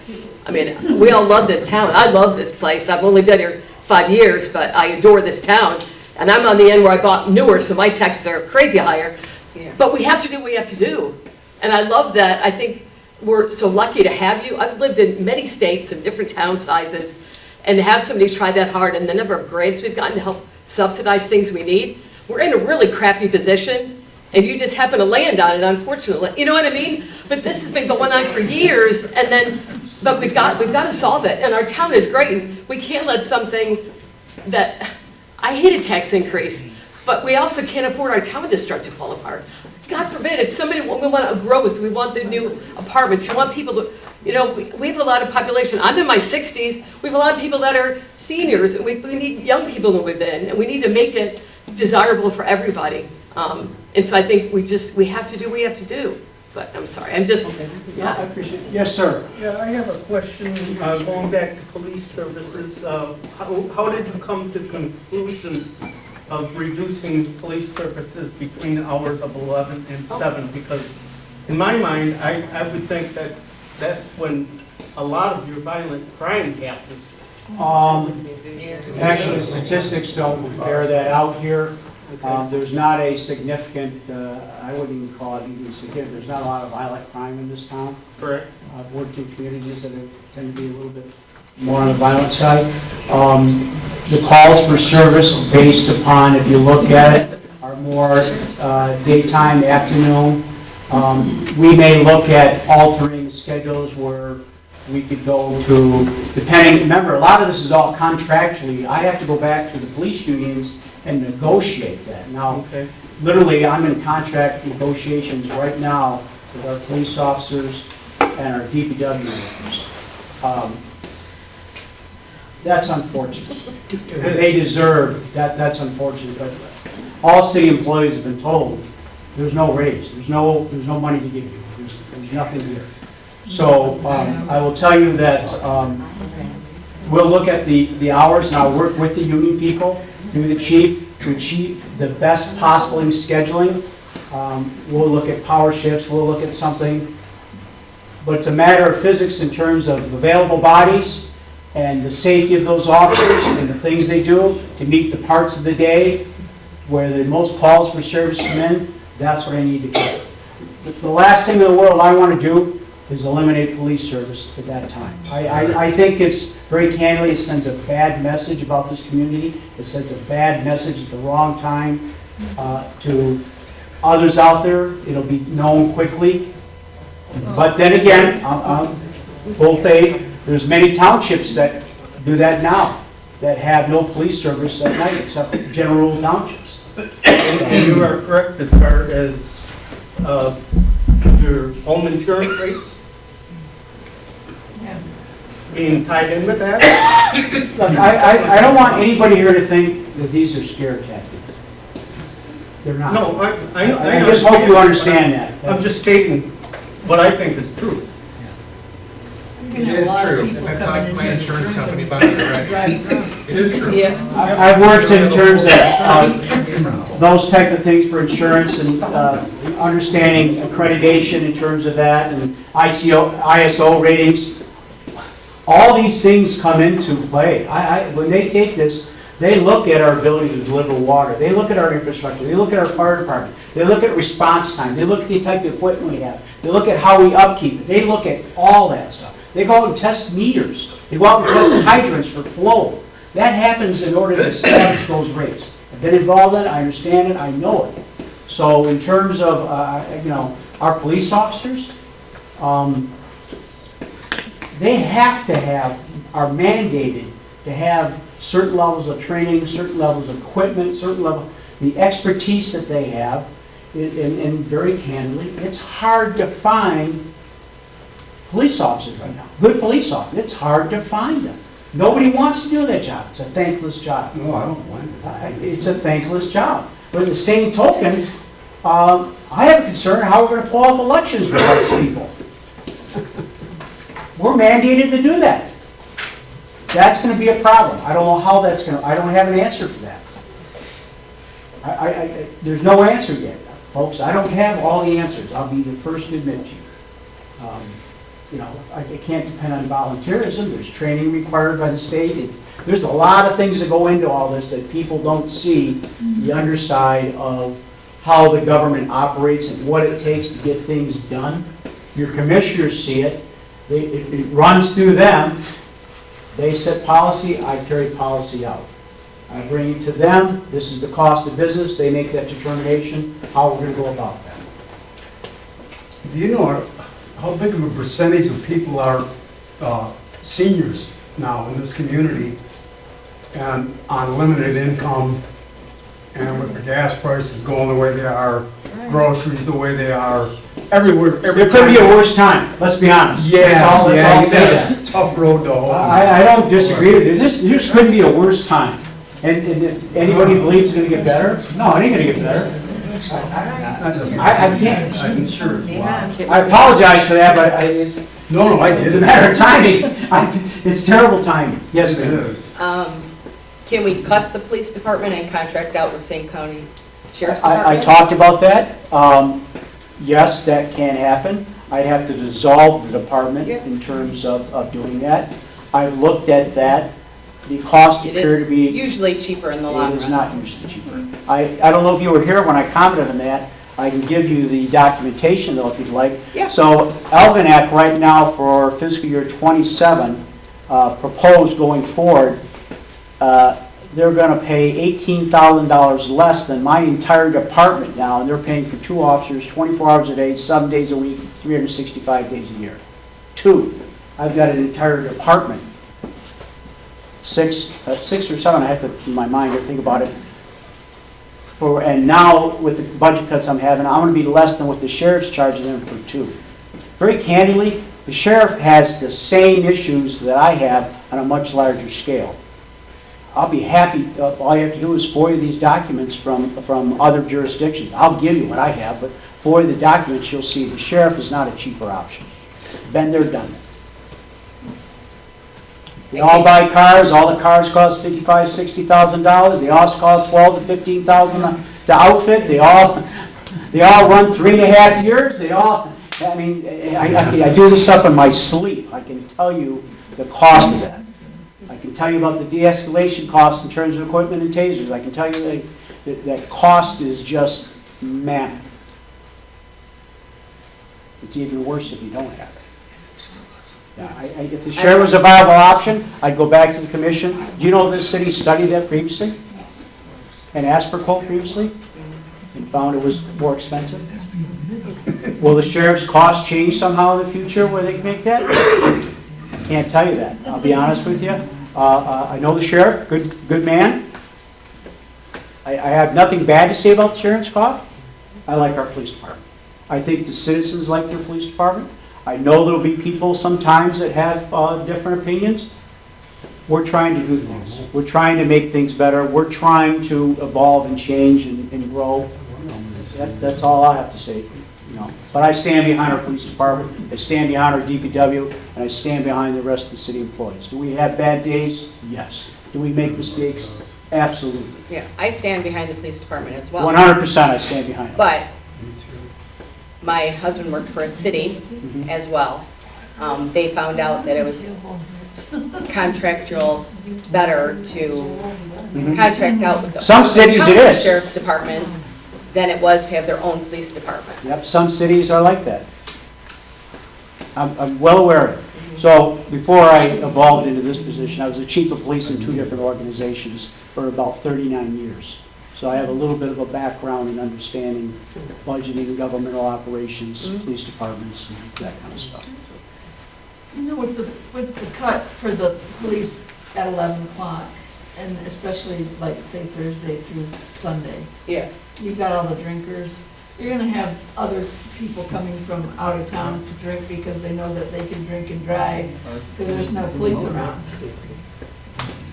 mean, we all love this town. I love this place. I've only been here 5 years, but I adore this town. And I'm on the end where I bought newer, so my taxes are crazy higher. Yeah. But we have to do what we have to do. And I love that. I think we're so lucky to have you. I've lived in many states and different town sizes, and to have somebody try that hard, and the number of grants we've gotten to help subsidize things we need. We're in a really crappy position, and you just happen to land on it, unfortunately. You know what I mean? But this has been going on for years, but we've got to solve it. And our town is great. We can't let something that, I hate a tax increase, but we also can't afford our town district to fall apart. God forbid, if somebody, we want to growth, we want the new apartments, we want people to, we have a lot of population. I'm in my 60s. We have a lot of people that are seniors. And we need young people to live in, and we need to make it desirable for everybody. And so I think we have to do what we have to do. But I'm sorry, I appreciate it. Yes, sir. Yeah, I have a question, going back to police services. How did you come to the conclusion of reducing police services between the hours of 11 and 7? Because in my mind, I would think that that's when a lot of your violent crime happens. Actually, the statistics don't bear that out here. There's not a significant, I wouldn't even call it even significant, there's not a lot of violent crime in this town. Correct. I've worked in communities that tend to be a little bit more on the violent side. The calls for service based upon, if you look at it, are more daytime, afternoon. We may look at altering schedules where we could go to, depending, remember, a lot of this is all contractually. I have to go back to the police unions and negotiate that. Now, literally, I'm in contract negotiations right now with our police officers and our DPW workers. That's unfortunate. They deserve, that's unfortunate, but all city employees have been told, there's no raise, there's no money to give you, there's nothing here. So, I will tell you that, we'll look at the hours, and I'll work with the union people, through the chief, to achieve the best possible in scheduling. We'll look at power shifts, we'll look at something, but it's a matter of physics in terms of available bodies, and the safety of those officers and the things they do to meet the parts of the day where the most calls for service come in. That's what I need to get. The last thing in the world I want to do is eliminate police service at that time. I think it's, very candidly, it sends a bad message about this community. It sends a bad message at the wrong time to others out there. It'll be known quickly. But then again, I'm full faith. There's many townships that do that now, that have no police service at night except general townships. And you are correct as far as your home insurance rates being tied in with that? Look, I don't want anybody here to think that these are scare tactics. They're not. No, I I just hope you understand that. I'm just stating what I think is true. It is true. If I talked to my insurance company about it, it is true. I've worked in terms of those type of things for insurance and understanding accreditation in terms of that and ISO ratings. All these things come into play. When they take this, they look at our ability to deliver water. They look at our infrastructure. They look at our fire department. They look at response time. They look at the type of equipment we have. They look at how we upkeep it. They look at all that stuff. They go out and test meters. They go out and test hydrants for flow. That happens in order to establish those rates. I've been involved in it, I understand it, I know it. So in terms of, our police officers, they have to have, are mandated to have certain levels of training, certain levels of equipment, certain level, the expertise that they have, and very candidly, it's hard to find police officers right now. Good police officers, it's hard to find them. Nobody wants to do that job. It's a thankless job. No, I don't want it. It's a thankless job. But at the same token, I have a concern how we're going to pull off elections with all these people. We're mandated to do that. That's going to be a problem. I don't know how that's going to, I don't have an answer for that. There's no answer yet, folks. I don't have all the answers. I'll be the first to admit to you. I can't depend on volunteerism. There's training required by the state. There's a lot of things that go into all this that people don't see the underside of how the government operates and what it takes to get things done. Your commissioners see it. It runs through them. They set policy. I carry policy out. I bring it to them. This is the cost of business. They make that determination, how we're going to go about that. Do you know how big of a percentage of people are seniors now in this community and on limited income, and with the gas prices going the way they are, groceries the way they are, everywhere. It could be a worse time, let's be honest. Let's all say that. Tough road to hoe. I don't disagree with you. This couldn't be a worse time. And if anybody believes it's going to get better, no, it ain't going to get better. I can't. I'm sure it's wild. I apologize for that, but it's a matter of timing. It's terrible timing. Yes, it ma'am. is. Can we cut the police department and contract out with St. County Sheriff's I Department? talked about that. Yes, that can happen. I'd have to dissolve the department in terms of doing that. I've looked at that. The cost It appear is to be. usually cheaper in the long run. It is not usually cheaper. I don't know if you were here when I commented on that. I can give you the documentation though if you'd like. Yeah. So Algonac right now for fiscal year 27, proposed going forward, they're going to pay $18,000 less than my entire department now, and they're paying for 2 officers, 24 hours a day, 7 days a week, 365 days a year. 2. I've got an entire department. 6 or 7, I have to, in my mind, think about it. and now with the budget cuts I'm having, I'm gonna be less than what the sheriff's charging them for two. Very candidly, the sheriff has the same issues that I have on a much larger scale. I'll be happy, all you have to do is FOIA these documents from other jurisdictions. I'll give you what I have, but FOIA the documents, you'll see the sheriff is not a cheaper option. Been there, done that. They all buy cars, all the cars cost $55,000, $60,000, they all cost $12,000 to $15,000 to outfit, they all run 3.5 years, I mean, I do this stuff in my sleep. I can tell you the cost of that. I can tell you about the de-escalation costs in terms of equipment and tasers. I can tell you that cost is just mammoth. It's even worse if you don't have it. Yeah, if the sheriff was a viable option, I'd go back to the commission. Do you know this city studied that previously? And asked for quote previously? And found it was more expensive? Will the sheriff's cost change somehow in the future where they can make that? I can't tell you that. I'll be honest with you. I know the sheriff, good man. I have nothing bad to say about the sheriff's cost. I like our police department. I think the citizens like their police department. I know there'll be people sometimes that have different opinions. We're trying to do things. We're trying to make things better. We're trying to evolve and change and grow. That's all I have to say. But I stand behind our police department, I stand behind our DPW, and I stand behind the rest of the city employees. Do we have bad days? Yes. Do we make mistakes? Absolutely. Yeah, I stand behind the police department as well. 100% I stand behind it. But my husband worked for a city as well. They found out that it was contractual better to contract out with the Some cities it is. sheriff's department than it was to have their own police department. Yep, some cities are like that. I'm well aware of it. So before I evolved into this position, I was the chief of police in 2 different organizations for about 39 years. So I have a little bit of a background in understanding budgeting, governmental operations, police departments, and that kind of stuff. You know, with the cut for the police at 11 o'clock, and especially like, say, Thursday through Sunday. Yeah. You've got all the drinkers. You're gonna have other people coming from out of town to drink because they know that they can drink and drive, because there's no police around.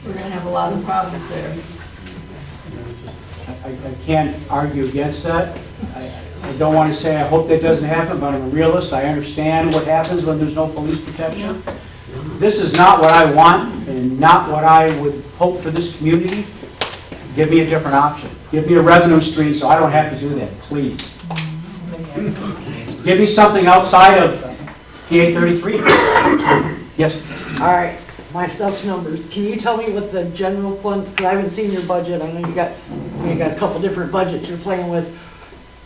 We're gonna have a lot of problems there. I can't argue against that. I don't want to say I hope that doesn't happen, but I'm a realist. I understand what happens when there's no police protection. This is not what I want and not what I would hope for this community. Give me a different option. Give me a revenue stream so I don't have to do that, please. Give me something outside of PA 33. Yes? All right, my stuff's numbers. Can you tell me what the general fund, because I haven't seen your budget, I know you got a couple different budgets you're playing with.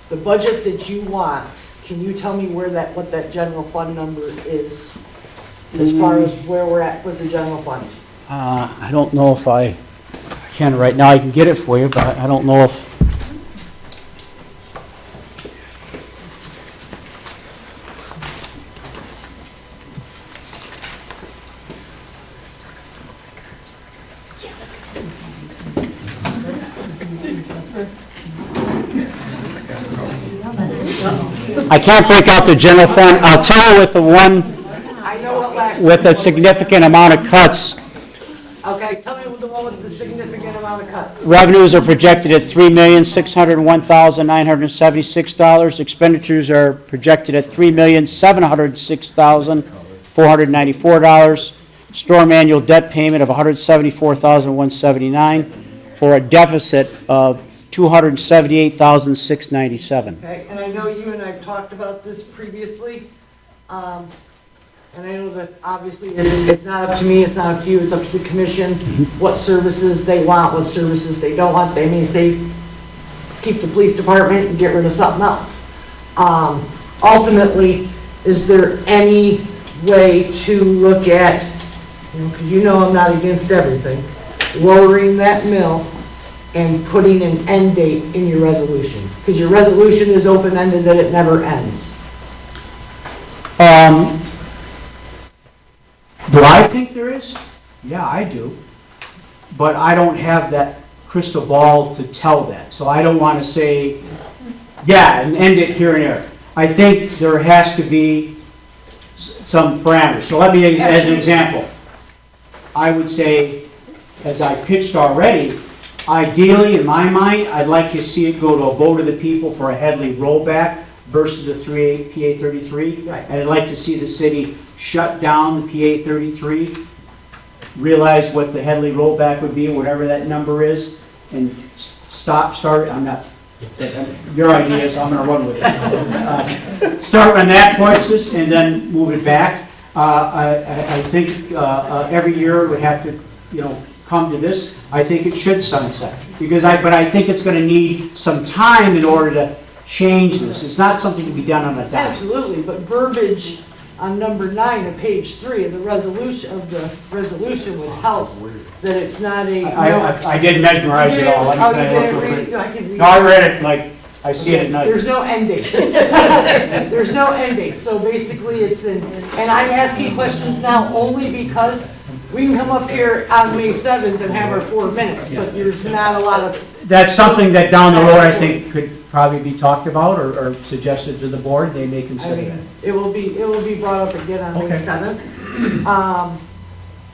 The budget that you want, can you tell me what that general fund number is? As far as where we're at with the general fund? I don't know if I can right now. I can get it for you, but I don't know if... I can't break out the general fund. I'll tell you with the one with a significant amount of cuts. Okay, tell me the one with the significant amount of cuts. Revenues are projected at $3,601,976. Expenditures are projected at $3,706,494. Storm annual debt payment of $174,179 for a deficit of $278,697. Okay, and I know you and I've talked about this previously, and I know that obviously it's not up to me, it's not up to you, it's up to the commission, what services they want, what services they don't want. They may say, keep the police department and get rid of something else. Ultimately, is there any way to look at, because you know I'm not against everything, lowering that mill and putting an end date in your resolution? Because your resolution is open-ended, that it never ends. Do I think there is? Yeah, I do. But I don't have that crystal ball to tell that. So I don't want to say, yeah, and end it here and there. I think there has to be some parameters. So let me, as an example, I would say, as I pitched already, ideally, in my mind, I'd like to see it go to a vote of the people for a Headley rollback versus the PA 33. Right. And I'd like to see the city shut down the PA 33, realize what the Headley rollback would be, whatever that number is, and start, I'm not, your idea is, I'm gonna run with it. Start on that basis and then move it back. I think every year would have to, come to this. I think it should sunset, but I think it's gonna need some time in order to change this. It's not something to be done on a dime. Absolutely, but verbiage on number 9 of page 3 of the resolution would help, that it's not a. I did mesmerize it all. Oh, you didn't read it? No, I can read it. No, I read it like I see it at night. There's no end date. There's no end date, so basically it's and I'm asking questions now only because we can come up here on May 7th and have our 4 minutes, but there's not a lot of. That's something that down the road I think could probably be talked about or suggested to the board. They may consider that. It will be brought up again on May Okay. 7th.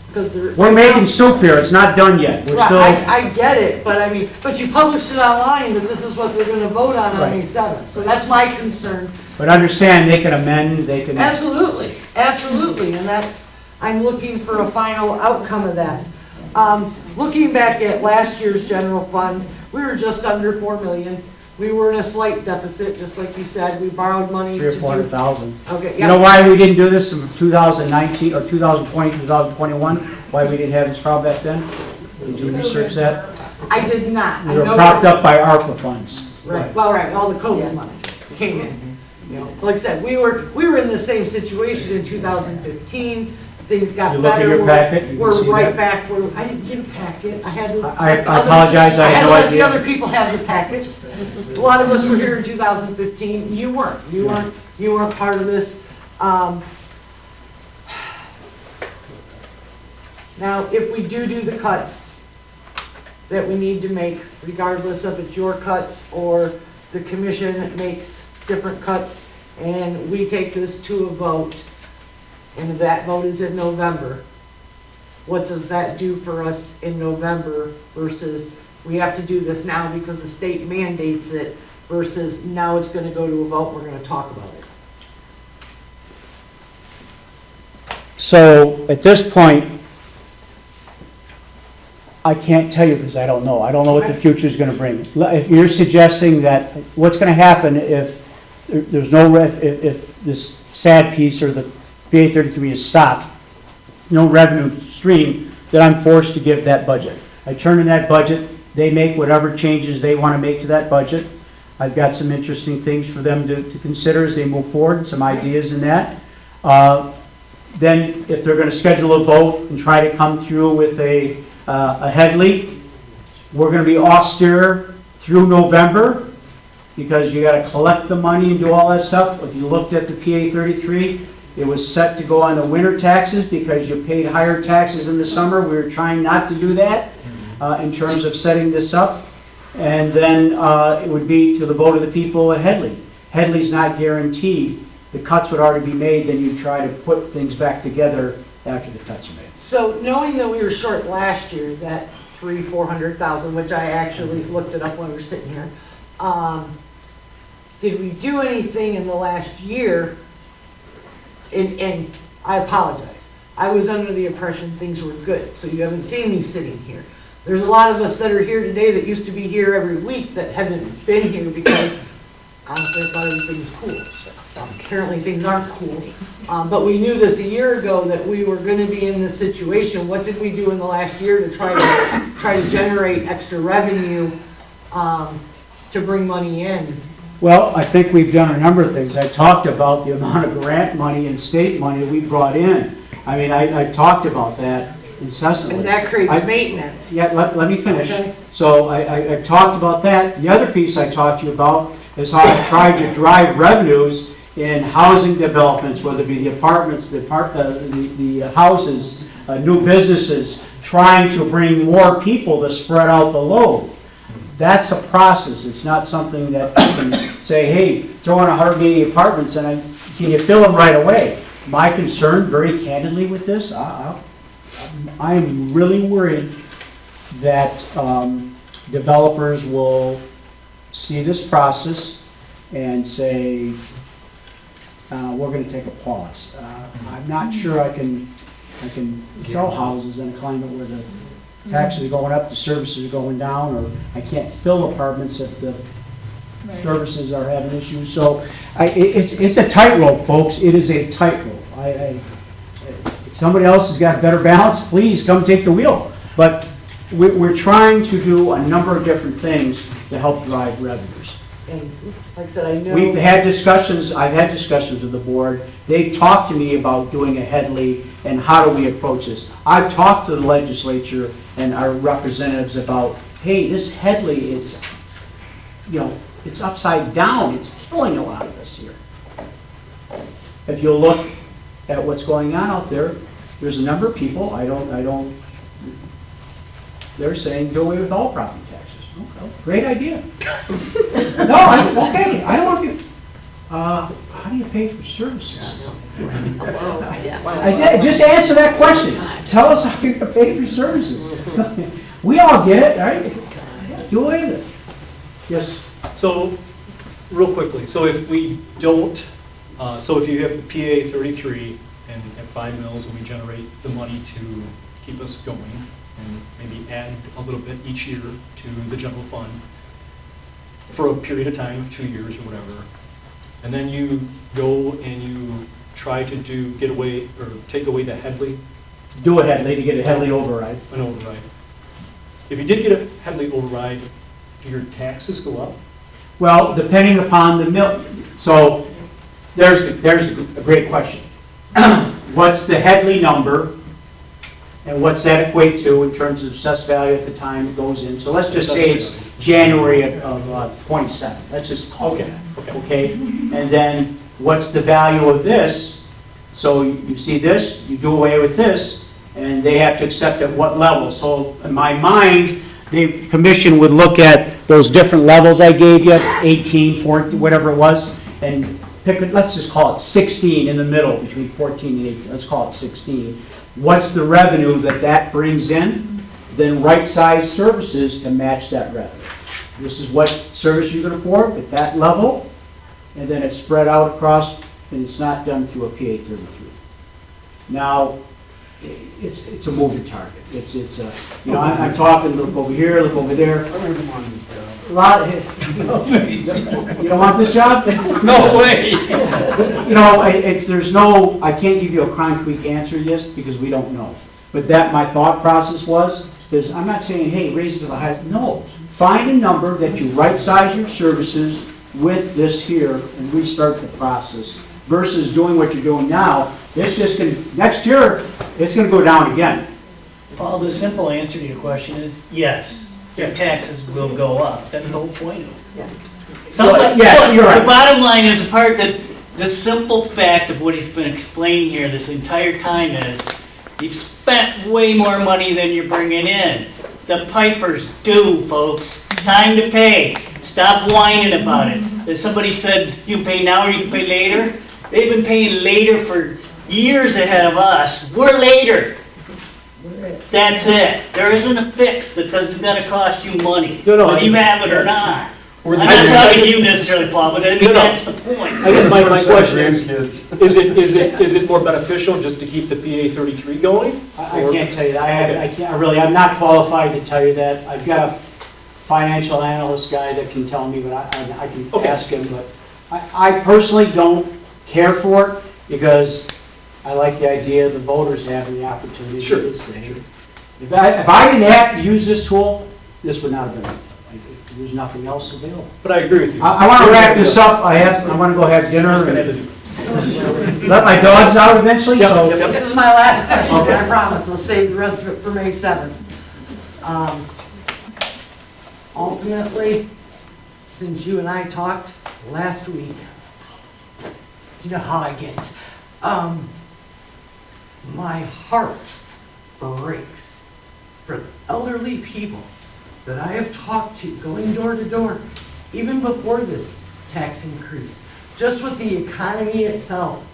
Because We're making soup here. It's not done yet. We're Right, still. I get it, but you published it online that this is what they're gonna vote on May Right. 7th, so that's my concern. But understand, they can amend, they can. Absolutely, absolutely, and I'm looking for a final outcome of that. Looking back at last year's general fund, we were just under 4 million. We were in a slight deficit, just like you said, we borrowed money. 300,000 or 400,000. Okay, You know why we didn't do this in 2019 or 2020, 2021? Why we didn't have this problem back then? Did you research that? I did not. We were propped up by ARPA funds. Right, well, right, all the COVID money came in. Like I said, we were in the same situation in 2015. Things got You look at better. your packet, you can We're see right that. back where, I didn't get a packet. I had to. I apologize, I had no to let the idea. other people have the packets. A lot of us were here in 2015. You weren't. You weren't part of this. Now, if we do the cuts that we need to make, regardless of it's your cuts or the commission makes different cuts, and we take this to a vote, and that vote is in November, what does that do for us in November versus we have to do this now because the state mandates it versus now it's gonna go to a vote, we're gonna talk about it? So at this point, I can't tell you because I don't know. I don't know what the future is going to bring. If you're suggesting that, what's going to happen if there's no, if this sad piece or the PA 33 is stopped, no revenue stream, then I'm forced to give that budget. I turn in that budget, they make whatever changes they want to make to that budget. I've got some interesting things for them to consider as they move forward, some ideas in that. Then if they're going to schedule a vote and try to come through with a Headley, we're going to be austere through November because you got to collect the money and do all that stuff. If you looked at the PA 33, it was set to go on the winter taxes because you paid higher taxes in the summer. We were trying not to do that in terms of setting this up. And then it would be to the vote of the people at Headley. Headley's not guaranteed. The cuts would already be made, then you try to put things back together after the cuts are made. So knowing that we were short last year, that 400,000, which I actually looked it up when we were sitting here, did we do anything in the last year? And I apologize. I was under the impression things were good, so you haven't seen me sitting here. There's a lot of us that are here today that used to be here every week that haven't been here because honestly I thought everything was cool. Apparently things aren't cool. But we knew this a year ago that we were going to be in this situation. What did we do in the last year to try to generate extra revenue to bring money in? Well, I think we've done a number of things. I talked about the amount of grant money and state money we brought in. I mean, I talked about that incessantly. And that creates maintenance. Yeah, let me finish. Okay. So I talked about that. The other piece I talked to you about is how I tried to drive revenues in housing developments, whether it be the apartments, the houses, new businesses, trying to bring more people to spread out the load. That's a process. It's not something that you can say, hey, throw in 180 apartments and can you fill them right away? My concern, very candidly with this, I'm really worried that developers will see this process and say, we're gonna take a pause. I'm not sure I can sell houses in a climate where the taxes are going up, the services are going down, or I can't fill apartments if the services are having issues. So it's a tightrope, folks. It is a tightrope. If somebody else has got a better balance, please come take the wheel. But we're trying to do a number of different things to help drive revenues. And like I said, I know. I've had discussions with the board. They've talked to me about doing a Headley and how do we approach this. I've talked to the legislature and our representatives about, hey, this Headley is, it's upside down. It's killing a lot of us here. If you look at what's going on out there, there's a number of people, they're saying do away with all property taxes. Okay, great idea. No, I don't want to. How do you pay for services? Just answer that question. Tell us how you're going to pay for services. We all get it, right? Do away with it. Yes. So, real quickly, so if we don't, so if you have the PA 33 and have 5 mills and we generate the money to keep us going and maybe add a little bit each year to the general fund for a period of time of 2 years or whatever, and then you go and you try to get away or take away the Headley. Do a Headley to get a Headley override. An override. If you did get a Headley override, do your taxes go up? Well, depending upon the mill. So there's a great question. What's the Headley number? And what's that equate to in terms of assessed value at the time it goes in? So let's just say it's January of 27. Let's just call it that. Okay? And then what's the value of this? So you see this, you do away with this, and they have to accept at what level. So in my mind, the commission would look at those different levels I gave you, 18, 14, whatever it was, and pick, let's just call it 16 in the middle between 14 and 18. Let's call it 16. What's the revenue that brings in? Then right-size services to match that revenue. This is what service you can afford at that level, and then it's spread out across, and it's not done through a PA 33. Now, it's a moving target. I'm talking, look over here, look over there. A lot of, you don't want this job? No way. I can't give you a concrete answer to this because we don't know. But that my thought process is I'm not saying, hey, raise it to the highest. No, find a number that you right-size your services with this here and restart the process versus doing what you're doing now. It's just going to, next year, it's going to go down again. Paul, the simple answer to your question is yes. Your taxes will go up. That's the whole point of it. Yes, you're right. The bottom line is the part that the simple fact of what he's been explaining here this entire time is you've spent way more money than you're bringing in. The pipers do, folks. It's time to pay. Stop whining about it. If somebody said you pay now or you can pay later, they've been paying later for years ahead of us. We're later. That's it. There isn't a fix that doesn't gonna cost you money, whether you have it or not. I'm not talking to you necessarily, Paul, but I think that's the point. I guess my question is it more beneficial just to keep the PA 33 going? I can't tell you that. I'm not qualified to tell you that. I've got a financial analyst guy that can tell me, but I can ask him. But I personally don't care for it because I like the idea of the voters having the opportunity to say. If I didn't have to use this tool, this would not have been. There's nothing else available. But I agree with you. I want to wrap this up. I want to go have dinner. Let my dogs out eventually. So this is my last question. I promise. I'll save the rest of it for May 7th. Ultimately, since you and I talked last week, you know how I get. My heart breaks for elderly people that I have talked to, going door to door, even before this tax increase, just with the economy itself.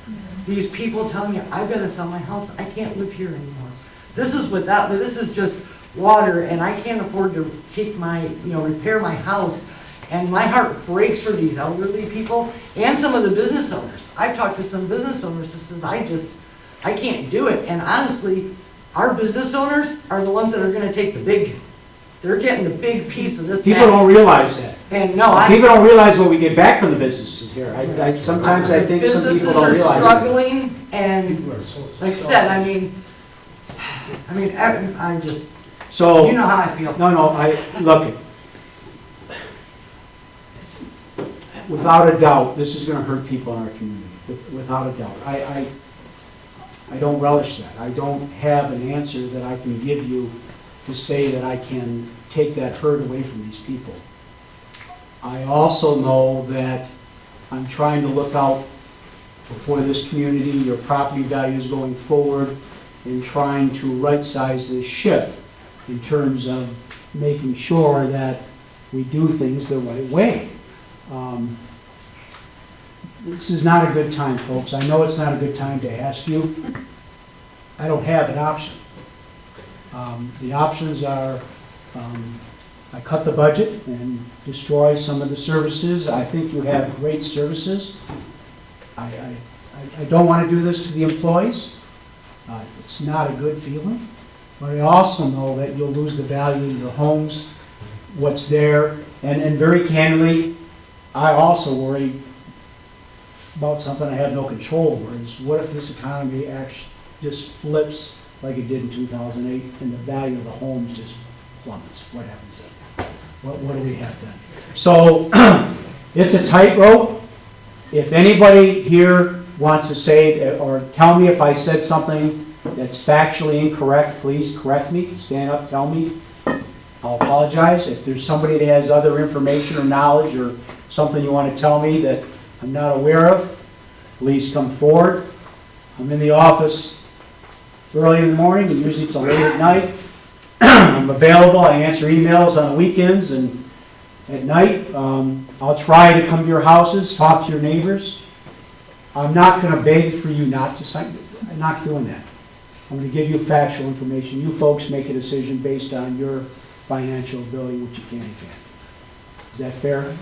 These people tell me, I've got to sell my house, I can't live here anymore. This is just water, and I can't afford to take my, repair my house. And my heart breaks for these elderly people and some of the business owners. I've talked to some business owners that says, I can't do it. And honestly, our business owners are the ones that are gonna take they're getting the big piece of this tax. People don't realize that. And no, People don't realize what we get back from the businesses here. Sometimes I think some people don't realize businesses are it. struggling, and like I said, I'm just, So. you know how I feel. No, look, without a doubt, this is gonna hurt people in our community, without a doubt. I don't relish that. I don't have an answer that I can give you to say that I can take that hurt away from these people. I also know that I'm trying to look out for this community, your property values going forward, and trying to right-size this ship in terms of making sure that we do things the right way. This is not a good time, folks. I know it's not a good time to ask you. I don't have an option. The options are I cut the budget and destroy some of the services. I think you have great services. I don't want to do this to the employees. It's not a good feeling. But I also know that you'll lose the value of your homes, what's there. And very candidly, I also worry about something I have no control over, is what if this economy actually just flips like it did in 2008 and the value of the homes just plummets? What happens then? What do we have then? So it's a tightrope. If anybody here wants to say or tell me if I said something that's factually incorrect, please correct me. Stand up, tell me. I'll apologize. If there's somebody that has other information or knowledge or something you want to tell me that I'm not aware of, please come forward. I'm in the office early in the morning and usually till late at night. I'm available. I answer emails on weekends and at night. I'll try to come to your houses, talk to your neighbors. I'm not going to beg for you not to sign. I'm not doing that. I'm going to give you factual information. You folks make a decision based on your financial ability, which you can and can't. Is that fair?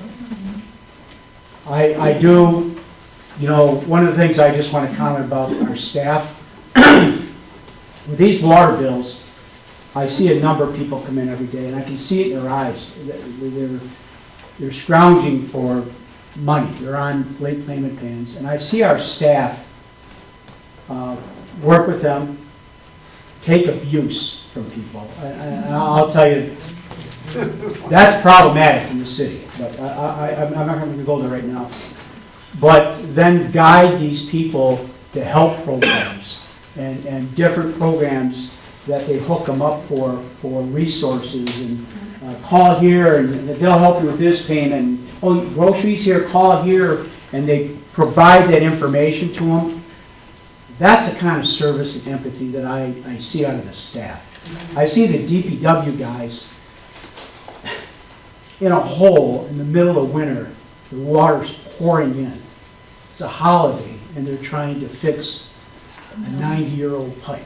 I do, one of the things I just want to comment about our staff. With these water bills, I see a number of people come in every day, and I can see it in their eyes. They're scrounging for money. They're on late payment plans. And I see our staff work with them, take abuse from people. And I'll tell you, that's problematic in the city. But I'm not going to go there right now. But then guide these people to help programs and different programs that they hook them up for resources and call here and they'll help you with this payment. Oh, groceries here, call here, and they provide that information to them. That's the kind of service and empathy that I see out of the staff. I see the DPW guys in a hole in the middle of winter. The water's pouring in. It's a holiday, and they're trying to fix a 90-year-old pipe.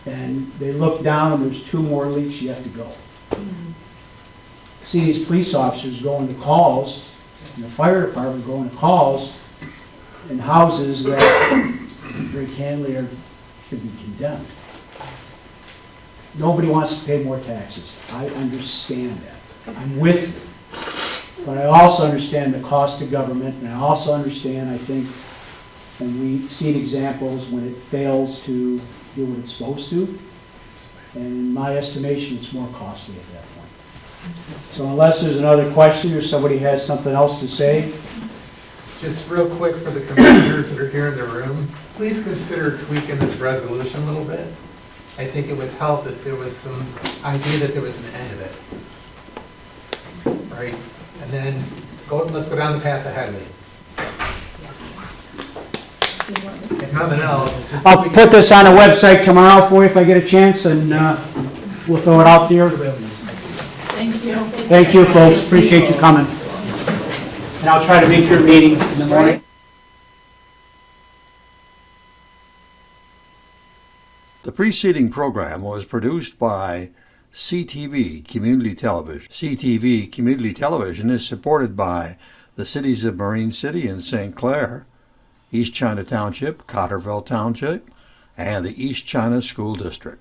And they look down, and there's 2 more leaks yet to go. See these police officers going to calls, and the fire department going to calls in houses that very candidly should be condemned. Nobody wants to pay more taxes. I understand that. I'm with you. But I also understand the cost to government, and I also understand, I think, and we've seen examples when it fails to do what it's supposed to. And in my estimation, it's more costly at that point. So unless there's another question or somebody has something else to say. Just real quick for the commissioners that are here in the room, please consider tweaking this resolution a little bit. I think it would help if there was some idea that there was an end of it. Right? And then let's go down the path ahead of it. If nothing else, just I'll put this on the website tomorrow for you if I get a chance, and we'll throw it out there. Thank you. Thank you, folks, appreciate you coming. And I'll try to make your meeting in the morning. The preceding program was produced by CTV Community Television. CTV Community Television is supported by the cities of Marine City and St. Clair, East China Township, Cotterville Township, and the East China School District.